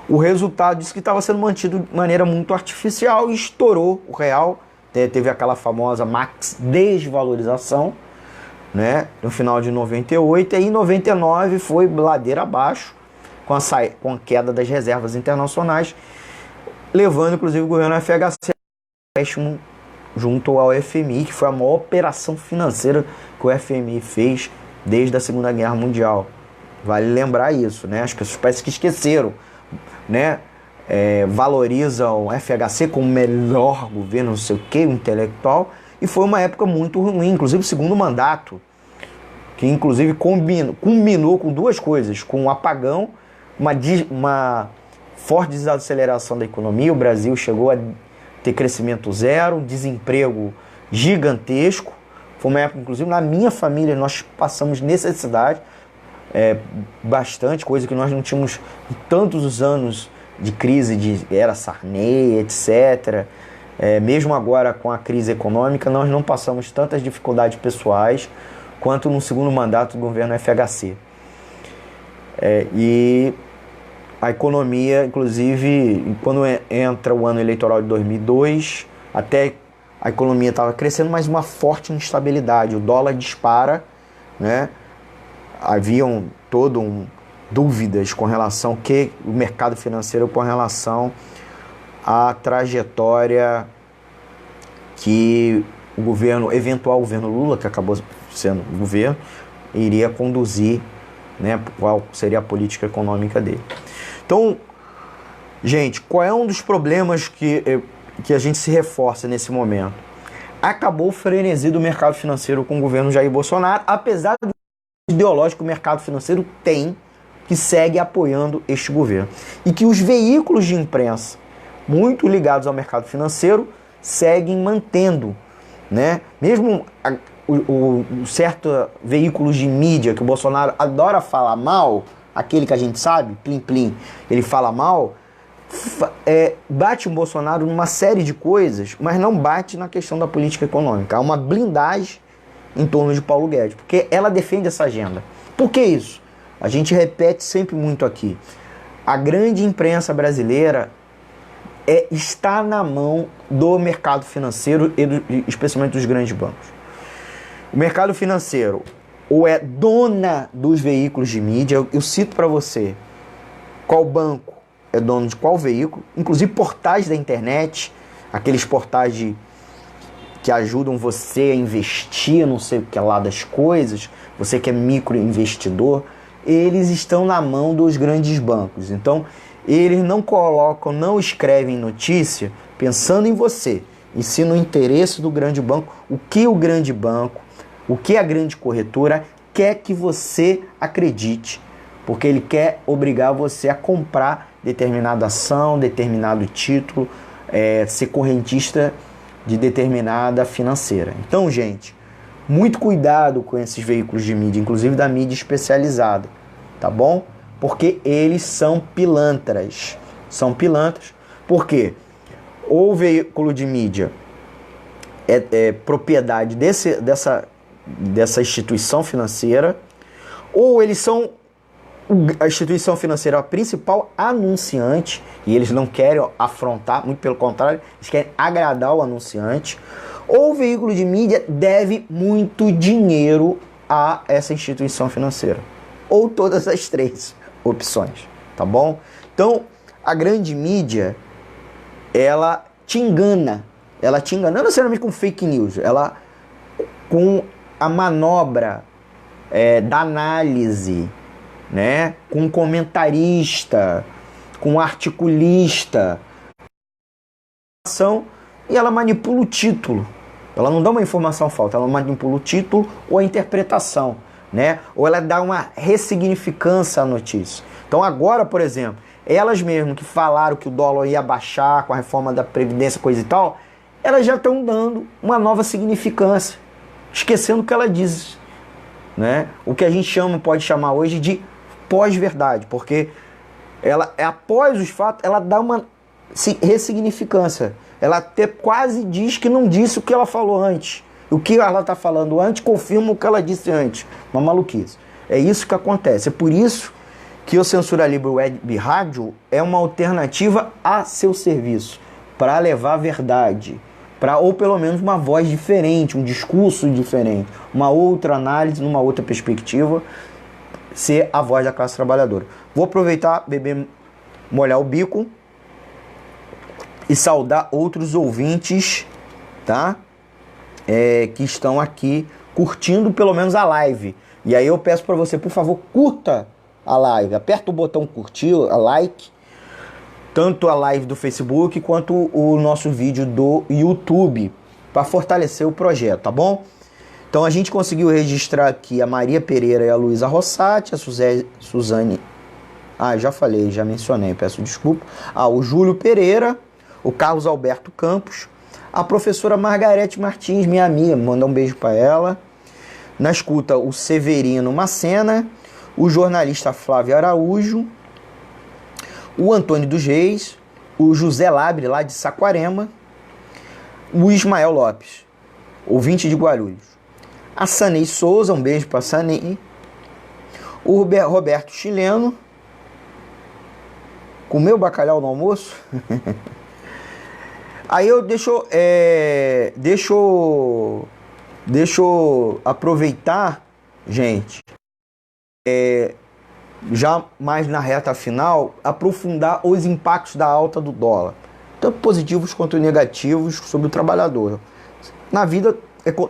O resultado disso que estava sendo mantido de maneira muito artificial e estourou o real. Teve aquela famosa max desvalorização, né, no final de 98, e em 99 foi ladeira abaixo com a queda das reservas internacionais, levando inclusive o governo FHC a empréstimo junto ao FMI, que foi a maior operação financeira que o FMI fez desde a Segunda Guerra Mundial. Vale lembrar isso, né? As pessoas parecem que esqueceram, né? Valorizam o FHC como o melhor governo, não sei o que, intelectual, e foi uma época muito ruim, inclusive o segundo mandato, que inclusive culminou com duas coisas, com um apagão, uma forte desaceleração da economia, o Brasil chegou a ter crescimento zero, desemprego gigantesco. Foi uma época, inclusive, na minha família, nós passamos necessidade, bastante, coisa que nós não tínhamos em tantos os anos de crise, de era Sarney, etc. Mesmo agora com a crise econômica, nós não passamos tantas dificuldades pessoais quanto no segundo mandato do governo FHC. E a economia, inclusive, quando entra o ano eleitoral de 2002, até a economia estava crescendo, mas uma forte instabilidade. O dólar dispara, né? Haviam dúvidas com relação ao que o mercado financeiro, com relação à trajetória que o eventual governo Lula, que acabou sendo o governo, iria conduzir, né? Qual seria a política econômica dele. Então, gente, qual é um dos problemas que a gente se reforça nesse momento? Acabou o frenesi do mercado financeiro com o governo Jair Bolsonaro, apesar do ideológico que o mercado financeiro tem, que segue apoiando este governo. E que os veículos de imprensa, muito ligados ao mercado financeiro, seguem mantendo, né? Mesmo certos veículos de mídia que o Bolsonaro adora falar mal, aquele que a gente sabe, Plim Plim, ele fala mal, bate o Bolsonaro numa série de coisas, mas não bate na questão da política econômica. Há uma blindagem em torno de Paulo Guedes, porque ela defende essa agenda. Por que isso? A gente repete sempre muito aqui. A grande imprensa brasileira está na mão do mercado financeiro, especialmente dos grandes bancos. O mercado financeiro ou é dona dos veículos de mídia. Eu cito para você qual banco é dono de qual veículo, inclusive portais da internet, aqueles portais que ajudam você a investir, não sei o que lá das coisas, você que é microinvestidor, eles estão na mão dos grandes bancos. Então, eles não escrevem notícia pensando em você, e sim no interesse do grande banco, o que o grande banco, o que a grande corretora quer que você acredite, porque ele quer obrigar você a comprar determinada ação, determinado título, ser correntista de determinada financeira. Então, gente, muito cuidado com esses veículos de mídia, inclusive da mídia especializada, tá bom? Porque eles são pilantras. São pilantras porque o veículo de mídia é propriedade dessa instituição financeira, ou eles são a instituição financeira a principal anunciante, e eles não querem afrontar, muito pelo contrário, eles querem agradar o anunciante, ou o veículo de mídia deve muito dinheiro a essa instituição financeira, ou todas as três opções, tá bom? Então, a grande mídia, ela te engana, não necessariamente com fake news, ela com a manobra da análise, né? Com um comentarista, com um articulista, e ela manipula o título. Ela não dá uma informação falsa, ela manipula o título ou a interpretação, né? Ou ela dá uma ressignificância à notícia. Então agora, por exemplo, elas mesmo que falaram que o dólar ia baixar com a reforma da Previdência, coisa e tal, elas já estão dando uma nova significância, esquecendo o que ela diz, né? O que a gente pode chamar hoje de pós-verdade, porque ela, após os fatos, ela dá uma ressignificância. Ela até quase diz que não disse o que ela falou antes. O que ela está falando antes confirma o que ela disse antes. Uma maluquice. É isso que acontece. É por isso que o Censura Livre Web Rádio é uma alternativa a seu serviço, para levar a verdade, ou pelo menos uma voz diferente, um discurso diferente, uma outra análise, numa outra perspectiva, ser a voz da classe trabalhadora. Vou aproveitar, molhar o bico e saudar outros ouvintes, tá? que estão aqui curtindo pelo menos a live. E aí eu peço para você, por favor, curta a live, aperta o botão curtir, a like, tanto a live do Facebook quanto o nosso vídeo do YouTube, para fortalecer o projeto, tá bom? Então a gente conseguiu registrar aqui a Maria Pereira e a Luísa Rossati, a Suzane... já falei, já mencionei, peço desculpa. O Júlio Pereira, o Carlos Alberto Campos, a professora Margarete Martins, minha amiga, mandar um beijo para ela. Na escuta, o Severino Macena, o jornalista Flávio Araújo, o Antônio dos Reis, o José Labre, lá de Saquarema, o Ismael Lopes, ouvinte de Guarulhos, a Sanei Souza, um beijo para Sanei, o Roberto Chileno, comeu bacalhau no almoço? Aí eu deixa eu aproveitar, gente, já mais na reta final, aprofundar os impactos da alta do dólar, tanto positivos quanto negativos, sobre o trabalhador. Na vida,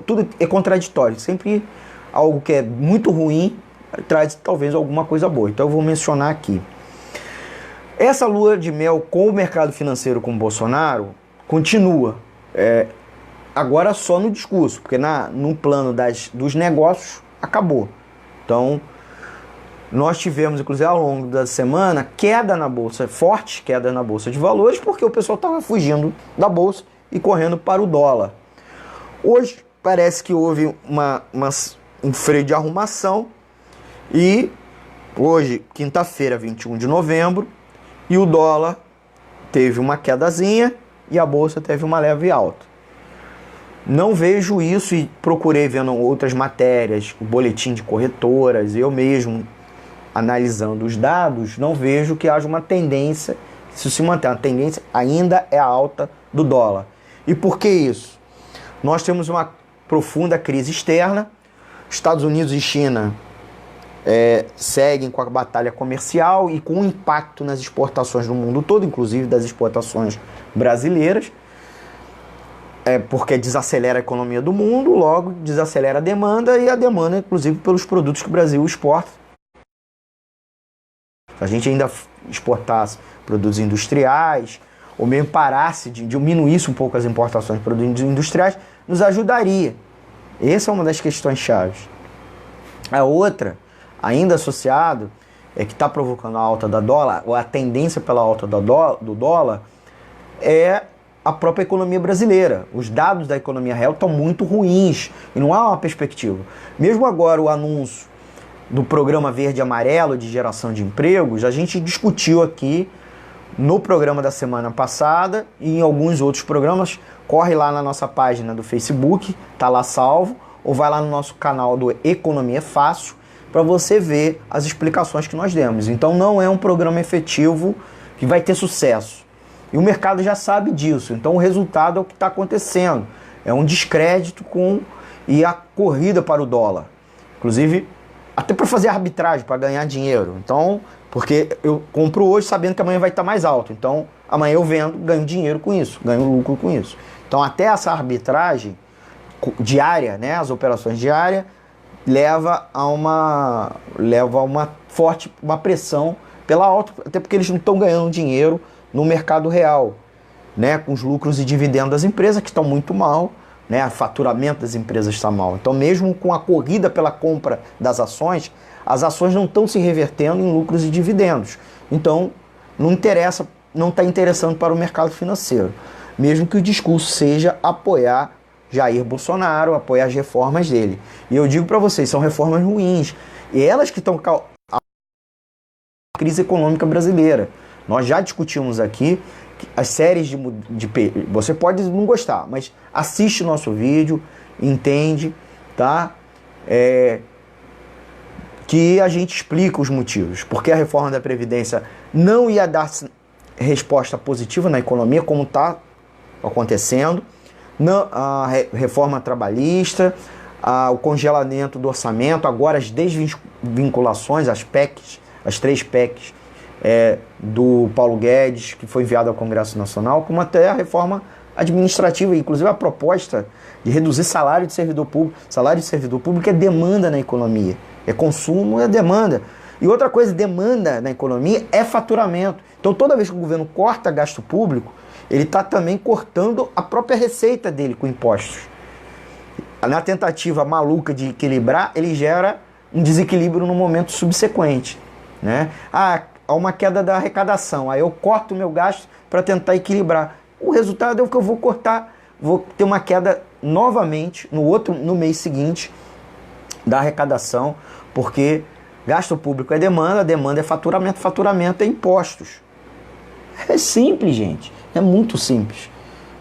tudo é contraditório, sempre algo que é muito ruim traz talvez alguma coisa boa, então eu vou mencionar aqui. Essa lua de mel com o mercado financeiro com o Bolsonaro continua, agora só no discurso, porque no plano dos negócios acabou. Então, nós tivemos, inclusive, ao longo da semana, queda na Bolsa, forte queda na Bolsa de Valores, porque o pessoal estava fugindo da Bolsa e correndo para o dólar. Hoje, parece que houve um freio de arrumação, e hoje, quinta-feira, 21 de novembro, e o dólar teve uma quedazinha e a Bolsa teve uma leve alta. Não vejo isso, e procurei vendo outras matérias, o boletim de corretoras, eu mesmo analisando os dados, não vejo que haja uma tendência, se manter, a tendência ainda é a alta do dólar. E por que isso? Nós temos uma profunda crise externa, Estados Unidos e China seguem com a batalha comercial e com o impacto nas exportações do mundo todo, inclusive das exportações brasileiras, porque desacelera a economia do mundo, logo desacelera a demanda, e a demanda, inclusive, pelos produtos que o Brasil exporta. Se a gente ainda exportasse produtos industriais, ou mesmo parasse, diminuísse um pouco as importações de produtos industriais, nos ajudaria. Essa é uma das questões chaves. A outra, ainda associado, que está provocando a alta da dólar, ou a tendência pela alta do dólar, é a própria economia brasileira. Os dados da economia real estão muito ruins e não há uma perspectiva. Mesmo agora o anúncio do programa Verde e Amarelo de geração de empregos, a gente discutiu aqui no programa da semana passada e em alguns outros programas. Corre lá na nossa página do Facebook, tá lá salvo, ou vai lá no nosso canal do Economia Fácil para você ver as explicações que nós demos. Então não é um programa efetivo que vai ter sucesso. E o mercado já sabe disso. Então o resultado é o que está acontecendo. É um descrédito e a corrida para o dólar. Inclusive, até para fazer arbitragem, para ganhar dinheiro. Então, porque eu compro hoje sabendo que amanhã vai estar mais alto. Então, amanhã eu vendo, ganho dinheiro com isso, ganho lucro com isso. Então, até essa arbitragem diária, né, as operações diárias, leva a uma forte pressão pela alta, até porque eles não estão ganhando dinheiro no mercado real, né, com os lucros e dividendos das empresas que estão muito mal, né, o faturamento das empresas está mal. Então, mesmo com a corrida pela compra das ações, as ações não estão se revertendo em lucros e dividendos. Então, não está interessando para o mercado financeiro. Mesmo que o discurso seja apoiar Jair Bolsonaro, apoiar as reformas dele. E eu digo para vocês, são reformas ruins. E elas que estão causando a crise econômica brasileira. Nós já discutimos aqui as séries você pode não gostar, mas assiste o nosso vídeo, entende, tá? Que a gente explica os motivos. Porque a reforma da Previdência não ia dar resposta positiva na economia, como está acontecendo. A reforma trabalhista, o congelamento do orçamento, agora as desvinculações, as PECs, as 3 PECs do Paulo Guedes, que foi enviado ao Congresso Nacional, como até a reforma administrativa, inclusive a proposta de reduzir salário de servidor público. Salário de servidor público é demanda na economia, é consumo, é demanda. E outra coisa, demanda na economia é faturamento. Então toda vez que o governo corta gasto público, ele está também cortando a própria receita dele com impostos. Na tentativa maluca de equilibrar, ele gera um desequilíbrio no momento subsequente, né? Há uma queda da arrecadação, aí eu corto o meu gasto para tentar equilibrar. O resultado é o que eu vou cortar, vou ter uma queda novamente no mês seguinte da arrecadação, porque gasto público é demanda, demanda é faturamento, faturamento é impostos. É simples, gente, é muito simples,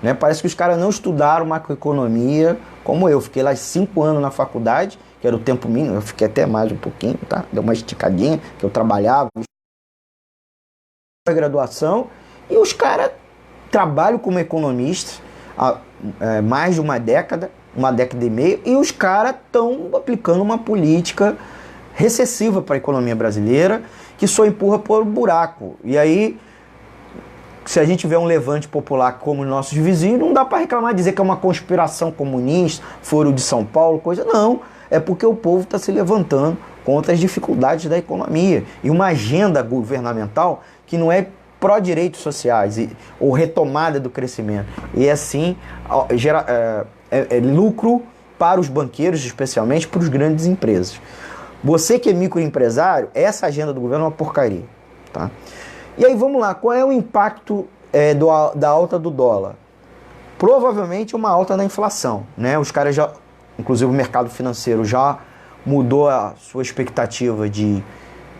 né? Parece que os caras não estudaram macroeconomia como eu. Fiquei lá 5 anos na faculdade, que era o tempo mínimo, eu fiquei até mais um pouquinho, tá? Deu uma esticadinha, que eu trabalhava, graduação, e os caras trabalham como economistas há mais de uma década e meia, e os caras estão aplicando uma política recessiva para a economia brasileira, que só empurra por buraco. E aí, se a gente vê um levante popular como os nossos vizinhos, não dá para reclamar, dizer que é uma conspiração comunista, Foro de São Paulo, coisa. Não, é porque o povo está se levantando contra as dificuldades da economia. E uma agenda governamental que não é pró-direitos sociais ou retomada do crescimento. E assim, lucro para os banqueiros, especialmente para os grandes empresas. Você que é microempresário, essa agenda do governo é uma porcaria, tá? E aí vamos lá, qual é o impacto da alta do dólar? Provavelmente uma alta na inflação, né? Os caras já, inclusive o mercado financeiro já mudou a sua expectativa de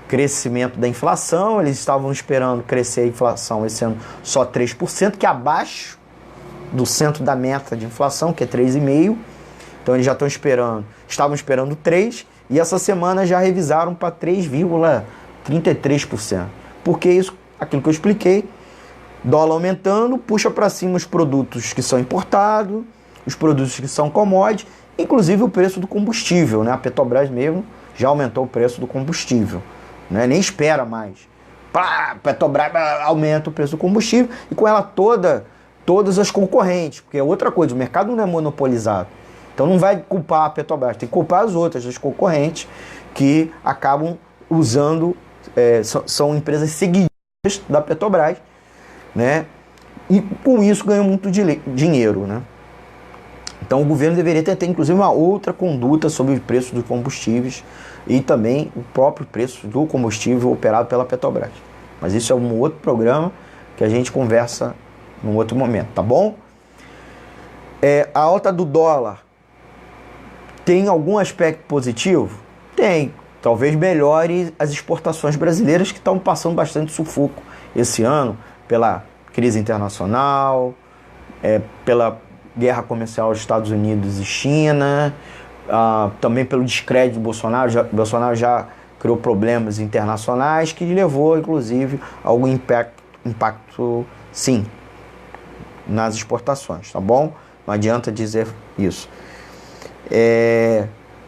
crescimento da inflação. Eles estavam esperando crescer a inflação esse ano só 3%, que é abaixo do centro da meta de inflação, que é 3,5%. Então eles já estavam esperando 3%, e essa semana já revisaram para 3,33%. Porque isso, aquilo que eu expliquei, dólar aumentando, puxa para cima os produtos que são importados, os produtos que são commodities, inclusive o preço do combustível, né? A Petrobras mesmo já aumentou o preço do combustível, né? Nem espera mais. A Petrobras aumenta o preço do combustível e com ela todas as concorrentes, porque é outra coisa, o mercado não é monopolizado. Então não vai culpar a Petrobras, tem que culpar as outras, as concorrentes, que acabam usando, são empresas seguidas da Petrobras, né? E com isso ganham muito dinheiro, né? Então o governo deveria ter, inclusive, uma outra conduta sobre o preço dos combustíveis e também o próprio preço do combustível operado pela Petrobras. Mas isso é um outro programa que a gente conversa num outro momento, tá bom? A alta do dólar tem algum aspecto positivo? Tem. Talvez melhore as exportações brasileiras, que estão passando bastante sufoco esse ano pela crise internacional, pela guerra comercial dos Estados Unidos e China, também pelo descrédito do Bolsonaro. Bolsonaro já criou problemas internacionais que levou, inclusive, a algum impacto, sim, nas exportações, tá bom? Não adianta dizer isso.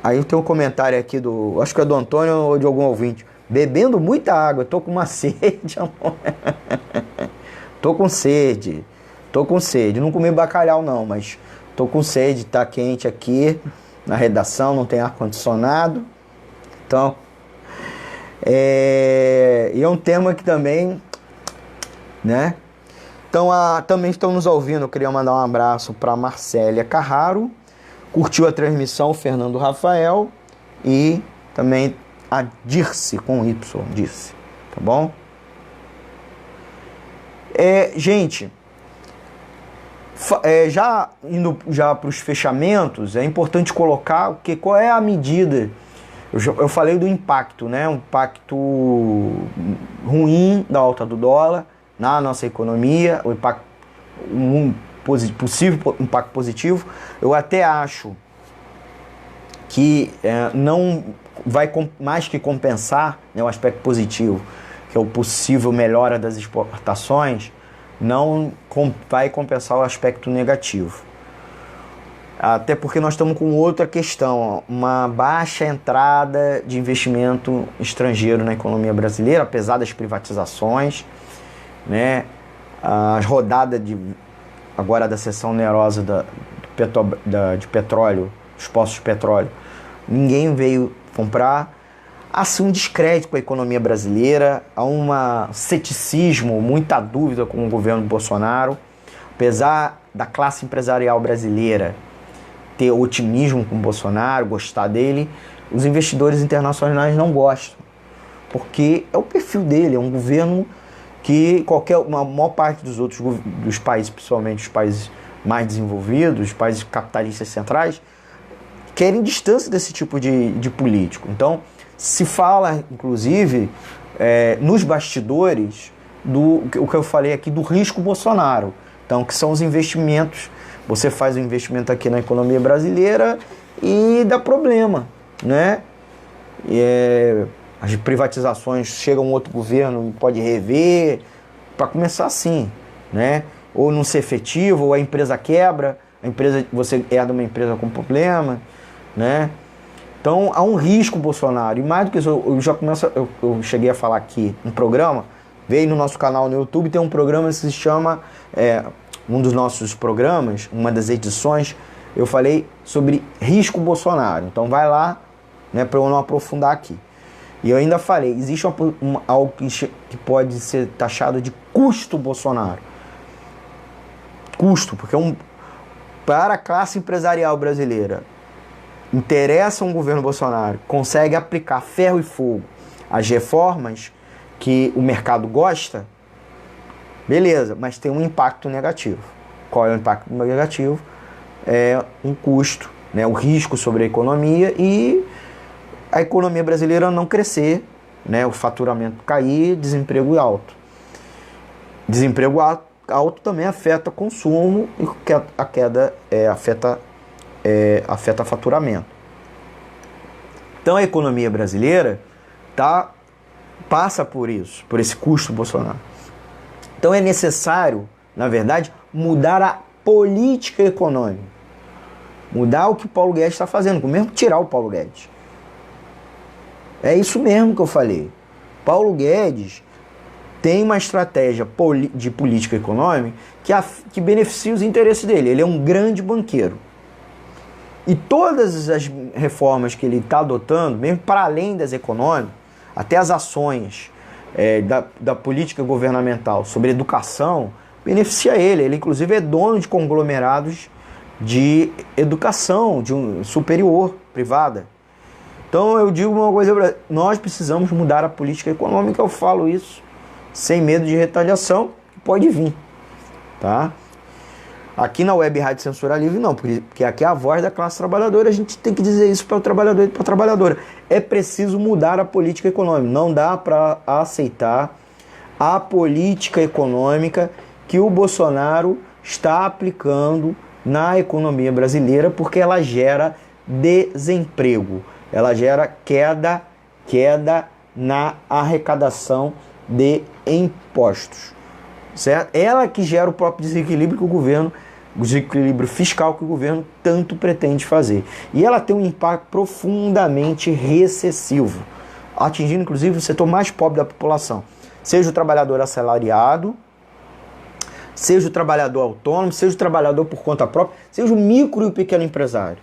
Aí tem um comentário aqui acho que é do Antônio ou de algum ouvinte. Bebendo muita água, tô com uma sede, amor. Tô com sede. Não comi bacalhau não, mas tô com sede, tá quente aqui na redação, não tem ar-condicionado. Então, e é um tema que também, né? Então, também estão nos ouvindo. Eu queria mandar um abraço para Marcélia Carraro. Curtiu a transmissão, Fernando Rafael, e também a Dirce, com Y, Dirce, tá bom? Gente, já indo para os fechamentos, é importante colocar qual é a medida. Eu falei do impacto, né? Um impacto ruim da alta do dólar na nossa economia, o impacto, possível impacto positivo. Eu até acho que não vai mais que compensar, né, o aspecto positivo, que é o possível melhora das exportações, não vai compensar o aspecto negativo. Até porque nós estamos com outra questão, uma baixa entrada de investimento estrangeiro na economia brasileira, apesar das privatizações, né, as rodadas agora da seção onerosa de petróleo, dos poços de petróleo, ninguém veio comprar. Há um descrédito com a economia brasileira, há um ceticismo, muita dúvida com o governo Bolsonaro, apesar da classe empresarial brasileira ter otimismo com o Bolsonaro, gostar dele, os investidores internacionais não gostam, porque é o perfil dele, é um governo que a maior parte dos países, principalmente os países mais desenvolvidos, os países capitalistas centrais, querem distância desse tipo de político. Então, se fala, inclusive, nos bastidores, o que eu falei aqui, do risco Bolsonaro. Então, que são os investimentos. Você faz um investimento aqui na economia brasileira e dá problema, né? As privatizações, chega um outro governo e pode rever, para começar assim, né? Ou não ser efetivo, ou a empresa quebra, você herda uma empresa com problema, né? Então há um risco Bolsonaro, e mais do que isso, eu cheguei a falar aqui no programa, veio no nosso canal no YouTube, tem um programa que se chama, um dos nossos programas, uma das edições, eu falei sobre risco Bolsonaro, então vai lá, né, para eu não aprofundar aqui. E eu ainda falei, existe algo que pode ser taxado de custo Bolsonaro. Custo, porque para a classe empresarial brasileira, interessa um governo Bolsonaro, consegue aplicar ferro e fogo as reformas que o mercado gosta, beleza, mas tem um impacto negativo. Qual é o impacto negativo? É um custo, né, o risco sobre a economia e a economia brasileira não crescer, né, o faturamento cair, desemprego alto. Desemprego alto também afeta consumo e a queda afeta faturamento. Então a economia brasileira passa por isso, por esse custo Bolsonaro. Então é necessário, na verdade, mudar a política econômica. Mudar o que o Paulo Guedes está fazendo, mesmo tirar o Paulo Guedes. É isso mesmo que eu falei. Paulo Guedes tem uma estratégia de política econômica que beneficia os interesses dele. Ele é um grande banqueiro. E todas as reformas que ele está adotando, mesmo para além das econômicas, até as ações da política governamental sobre educação, beneficia ele. Ele, inclusive, é dono de conglomerados de educação superior, privada. Então, eu digo uma coisa, nós precisamos mudar a política econômica, eu falo isso sem medo de retaliação, que pode vir, tá? Aqui na Web Rádio Censura Livre não, porque aqui é a voz da classe trabalhadora, a gente tem que dizer isso para o trabalhador e para a trabalhadora. É preciso mudar a política econômica, não dá para aceitar a política econômica que o Bolsonaro está aplicando na economia brasileira, porque ela gera desemprego, ela gera queda na arrecadação de impostos, certo? Ela que gera o próprio desequilíbrio desequilíbrio fiscal que o governo tanto pretende fazer. E ela tem um impacto profundamente recessivo, atingindo inclusive o setor mais pobre da população, seja o trabalhador assalariado, seja o trabalhador autônomo, seja o trabalhador por conta própria, seja o micro e o pequeno empresário.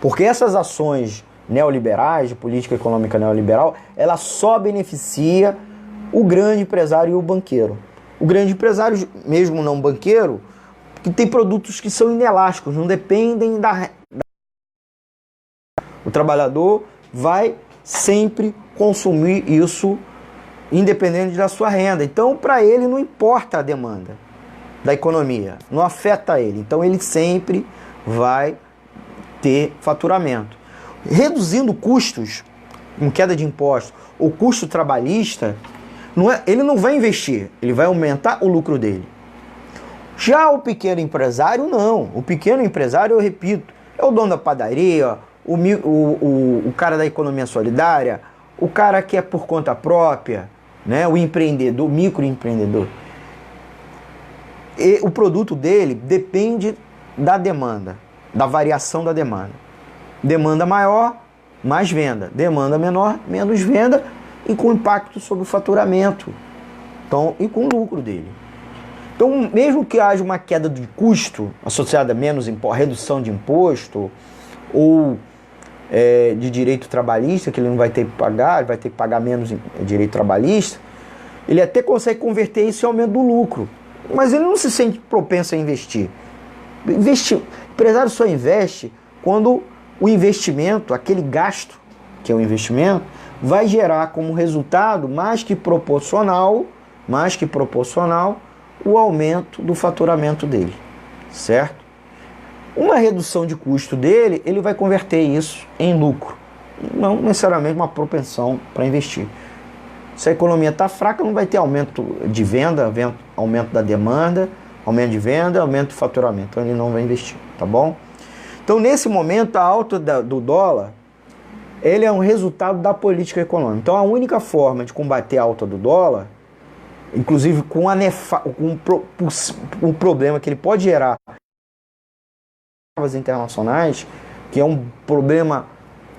Porque essas ações neoliberais, de política econômica neoliberal, ela só beneficia o grande empresário e o banqueiro. O grande empresário, mesmo não banqueiro, que tem produtos que são inelásticos, não dependem O trabalhador vai sempre consumir isso independente da sua renda. Então, para ele, não importa a demanda da economia, não afeta ele. Então, ele sempre vai ter faturamento. Reduzindo custos, em queda de impostos, o custo trabalhista, ele não vai investir, ele vai aumentar o lucro dele. Já o pequeno empresário, não. O pequeno empresário, eu repito, é o dono da padaria, o cara da economia solidária, o cara que é por conta própria, né? O empreendedor, o microempreendedor. E o produto dele depende da demanda, da variação da demanda. Demanda maior, mais venda. Demanda menor, menos venda e com impacto sobre o faturamento. Então, e com o lucro dele. Então, mesmo que haja uma queda de custo associada a menos redução de imposto ou de direito trabalhista, que ele não vai ter que pagar, ele vai ter que pagar menos direito trabalhista, ele até consegue converter isso em aumento do lucro, mas ele não se sente propenso a investir. O empresário só investe quando o investimento, aquele gasto que é o investimento, vai gerar como resultado mais que proporcional o aumento do faturamento dele, certo? Uma redução de custo dele, ele vai converter isso em lucro, não necessariamente uma propensão para investir. Se a economia está fraca, não vai ter aumento de venda, aumento da demanda, aumento de venda, aumento do faturamento, então ele não vai investir, tá bom? Então, nesse momento, a alta do dólar, ele é um resultado da política econômica. Então, a única forma de combater a alta do dólar, inclusive com o problema que ele pode gerar internacionais, que é um problema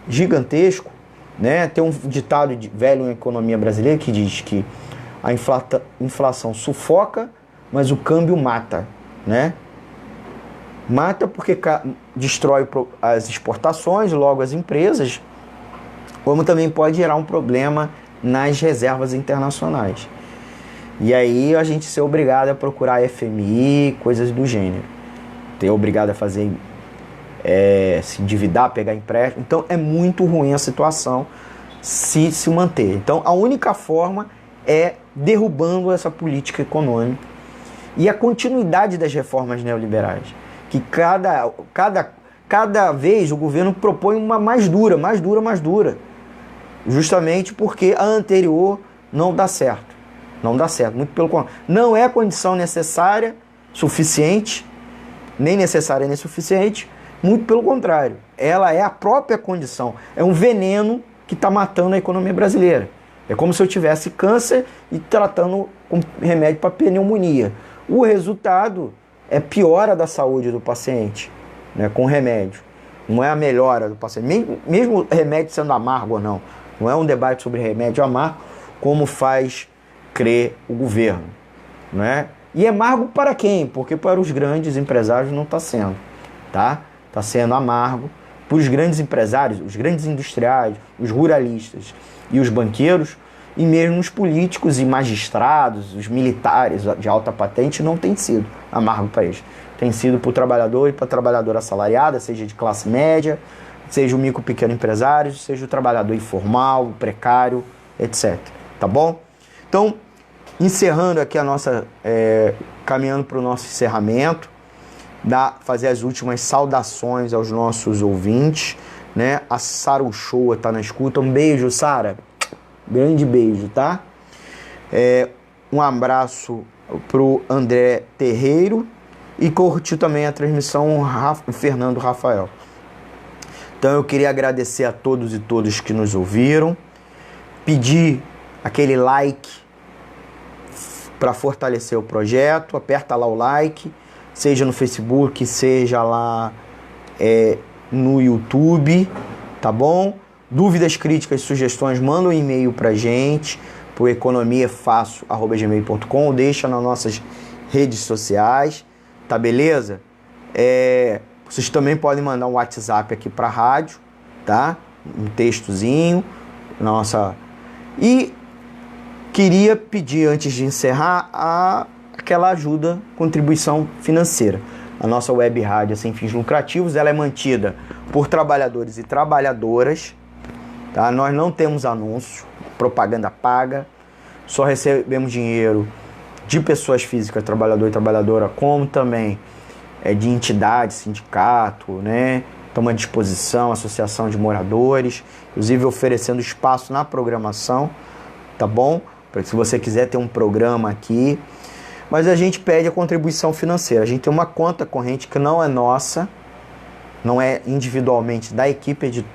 gigantesco, né? Tem um ditado velho em economia brasileira que diz que a inflação sufoca, mas o câmbio mata, né? Mata porque destrói as exportações, logo as empresas, como também pode gerar um problema nas reservas internacionais. E aí a gente ser obrigado a procurar FMI, coisas do gênero. Ter obrigado a fazer, se endividar, pegar empréstimo. Então é muito ruim a situação se manter. Então a única forma é derrubando essa política econômica e a continuidade das reformas neoliberais. Que cada vez o governo propõe uma mais dura. Justamente porque a anterior não dá certo. Não dá certo, muito pelo contrário. Não é condição necessária, suficiente, nem necessária nem suficiente, muito pelo contrário. Ela é a própria condição. É um veneno que está matando a economia brasileira. É como se eu tivesse câncer e tratando com remédio para pneumonia. O resultado é piora da saúde do paciente, né, com remédio. Não é a melhora do paciente. Mesmo o remédio sendo amargo ou não. Não é um debate sobre remédio amargo, como faz crer o governo, né? E é amargo para quem? Porque para os grandes empresários não está sendo, tá? Está sendo amargo para os grandes empresários, os grandes industriais, os ruralistas e os banqueiros, e mesmo os políticos e magistrados, os militares de alta patente, não tem sido amargo para eles. Tem sido para o trabalhador e para a trabalhadora assalariada, seja de classe média, seja o micro pequeno empresário, seja o trabalhador informal, precário, etc. Tá bom? Então, encerrando aqui a nossa, caminhando para o nosso encerramento, fazer as últimas saudações aos nossos ouvintes, né? A Sara Uchoa está na escuta. Um beijo, Sara. Grande beijo, tá? Um abraço pro André Terreiro e curtiu também a transmissão Fernando Rafael. Então eu queria agradecer a todos e todas que nos ouviram, pedir aquele like para fortalecer o projeto, aperta lá o like, seja no Facebook, seja lá no YouTube, tá bom? Dúvidas, críticas, sugestões, manda um e-mail pra gente, pro economiafácil@gmail.com, ou deixa nas nossas redes sociais, tá beleza? Vocês também podem mandar um WhatsApp aqui pra rádio, tá? Um textozinho, E queria pedir, antes de encerrar, aquela ajuda, contribuição financeira. A nossa web rádio sem fins lucrativos, ela é mantida por trabalhadores e trabalhadoras, tá? Nós não temos anúncio, propaganda paga, só recebemos dinheiro de pessoas físicas, trabalhador e trabalhadora, como também de entidade, sindicato, né? Estamos à disposição, associação de moradores, inclusive oferecendo espaço na programação, tá bom? Se você quiser ter um programa aqui, mas a gente pede a contribuição financeira. A gente tem uma conta corrente que não é nossa, não é individualmente da equipe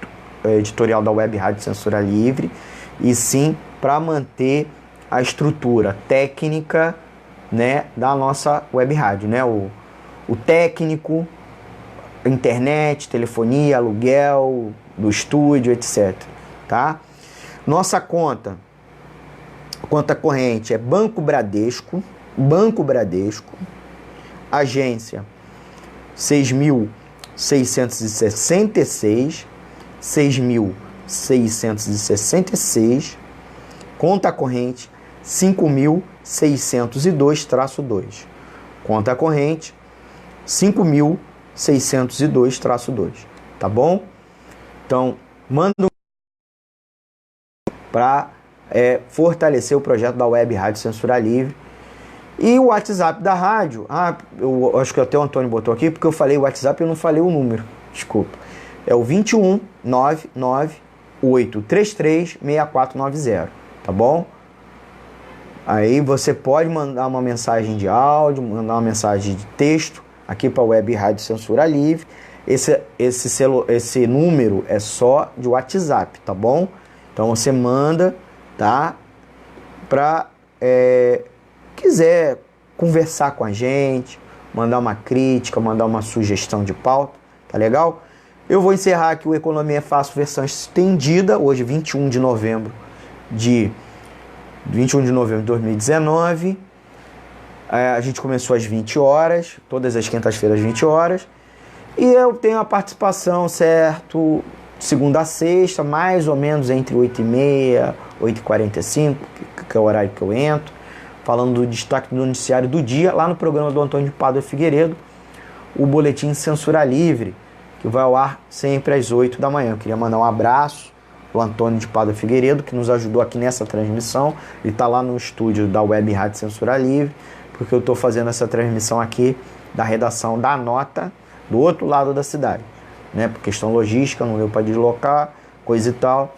editorial da Web Rádio Censura Livre, e sim para manter a estrutura técnica, né, da nossa Web Rádio, né? O técnico, internet, telefonia, aluguel do estúdio, etc. Tá? Nossa conta corrente é Banco Bradesco, Banco Bradesco, agência 6.666, 6.666, conta corrente 5.602-2. Conta corrente 5.602-2, tá bom? Então, manda para fortalecer o projeto da Web Rádio Censura Livre. E o WhatsApp da rádio, eu acho que até o Antônio botou aqui, porque eu falei o WhatsApp e eu não falei o número, desculpa. É o 21 99 833 6490, tá bom? Aí você pode mandar uma mensagem de áudio, mandar uma mensagem de texto aqui para a Web Rádio Censura Livre. Esse número é só de WhatsApp, tá bom? Então você manda, tá? Para quiser conversar com a gente, mandar uma crítica, mandar uma sugestão de pauta, tá legal? Eu vou encerrar aqui o Economia é Fácil versão estendida, hoje 21 de novembro de 2019. A gente começou às 20 horas, todas as quintas-feiras às 20 horas. E eu tenho a participação, certo, segunda a sexta, mais ou menos entre 8h30 e 8h45, que é o horário que eu entro, falando do destaque do noticiário do dia, lá no programa do Antônio de Pádua Figueiredo, o Boletim Censura Livre, que vai ao ar sempre às 8 da manhã. Eu queria mandar um abraço pro Antônio de Pádua Figueiredo, que nos ajudou aqui nessa transmissão. Ele está lá no estúdio da Web Rádio Censura Livre, porque eu estou fazendo essa transmissão aqui da redação da Nota, do outro lado da cidade, né? Por questão logística, não deu para deslocar, coisa e tal.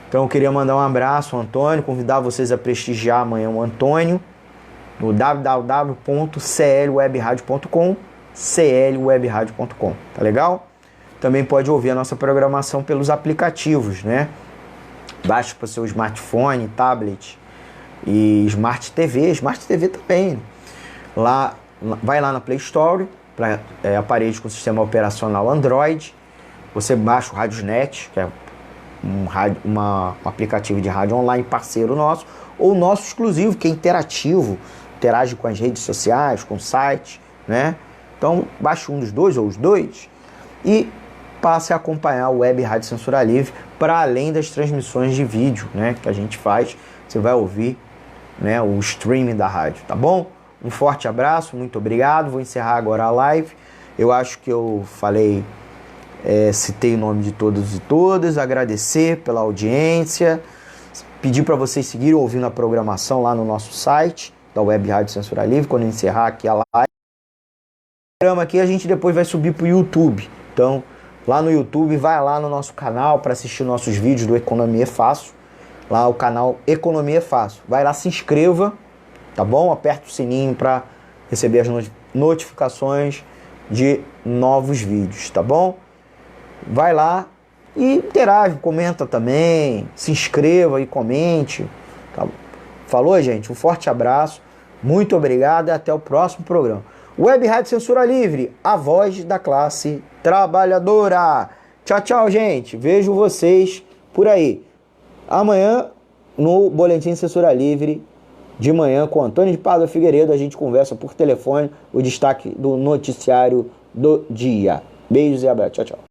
Então eu queria mandar um abraço ao Antônio, convidar vocês a prestigiar amanhã o Antônio no www.clwebradio.com, clwebradio.com, tá legal? Também pode ouvir a nossa programação pelos aplicativos, né? Baixa para o seu smartphone, tablet e Smart TV também. Vai lá na Play Store, para aparelhos com sistema operacional Android. Você baixa o Radiosnet, que é um aplicativo de rádio online parceiro nosso, ou o nosso exclusivo, que é interativo, interage com as redes sociais, com o site, né? Então, baixe um dos dois ou os dois e passe a acompanhar o Web Rádio Censura Livre, para além das transmissões de vídeo, né, que a gente faz. Você vai ouvir, né, o streaming da rádio, tá bom? Um forte abraço, muito obrigado. Vou encerrar agora a live. Eu acho que eu falei, citei o nome de todos e todas, agradecer pela audiência, pedir para vocês seguirem ouvindo a programação lá no nosso site da Web Rádio Censura Livre. Quando eu encerrar aqui a live, o programa aqui a gente depois vai subir para o YouTube. Então, lá no YouTube, vai lá no nosso canal para assistir nossos vídeos do Economia é Fácil. Lá o canal Economia é Fácil. Vai lá, se inscreva, tá bom? Aperta o sininho para receber as notificações de novos vídeos, tá bom? Vai lá e interage, comenta também, se inscreva e comente. Tá? Falou, gente? Um forte abraço, muito obrigado e até o próximo programa. Web Rádio Censura Livre, a voz da classe trabalhadora. Tchau, tchau, gente. Vejo vocês por aí. Amanhã, no Boletim Censura Livre, de manhã, com Antônio de Pádua Figueiredo, a gente conversa por telefone o destaque do noticiário do dia. Beijos e abraços. Tchau, tchau.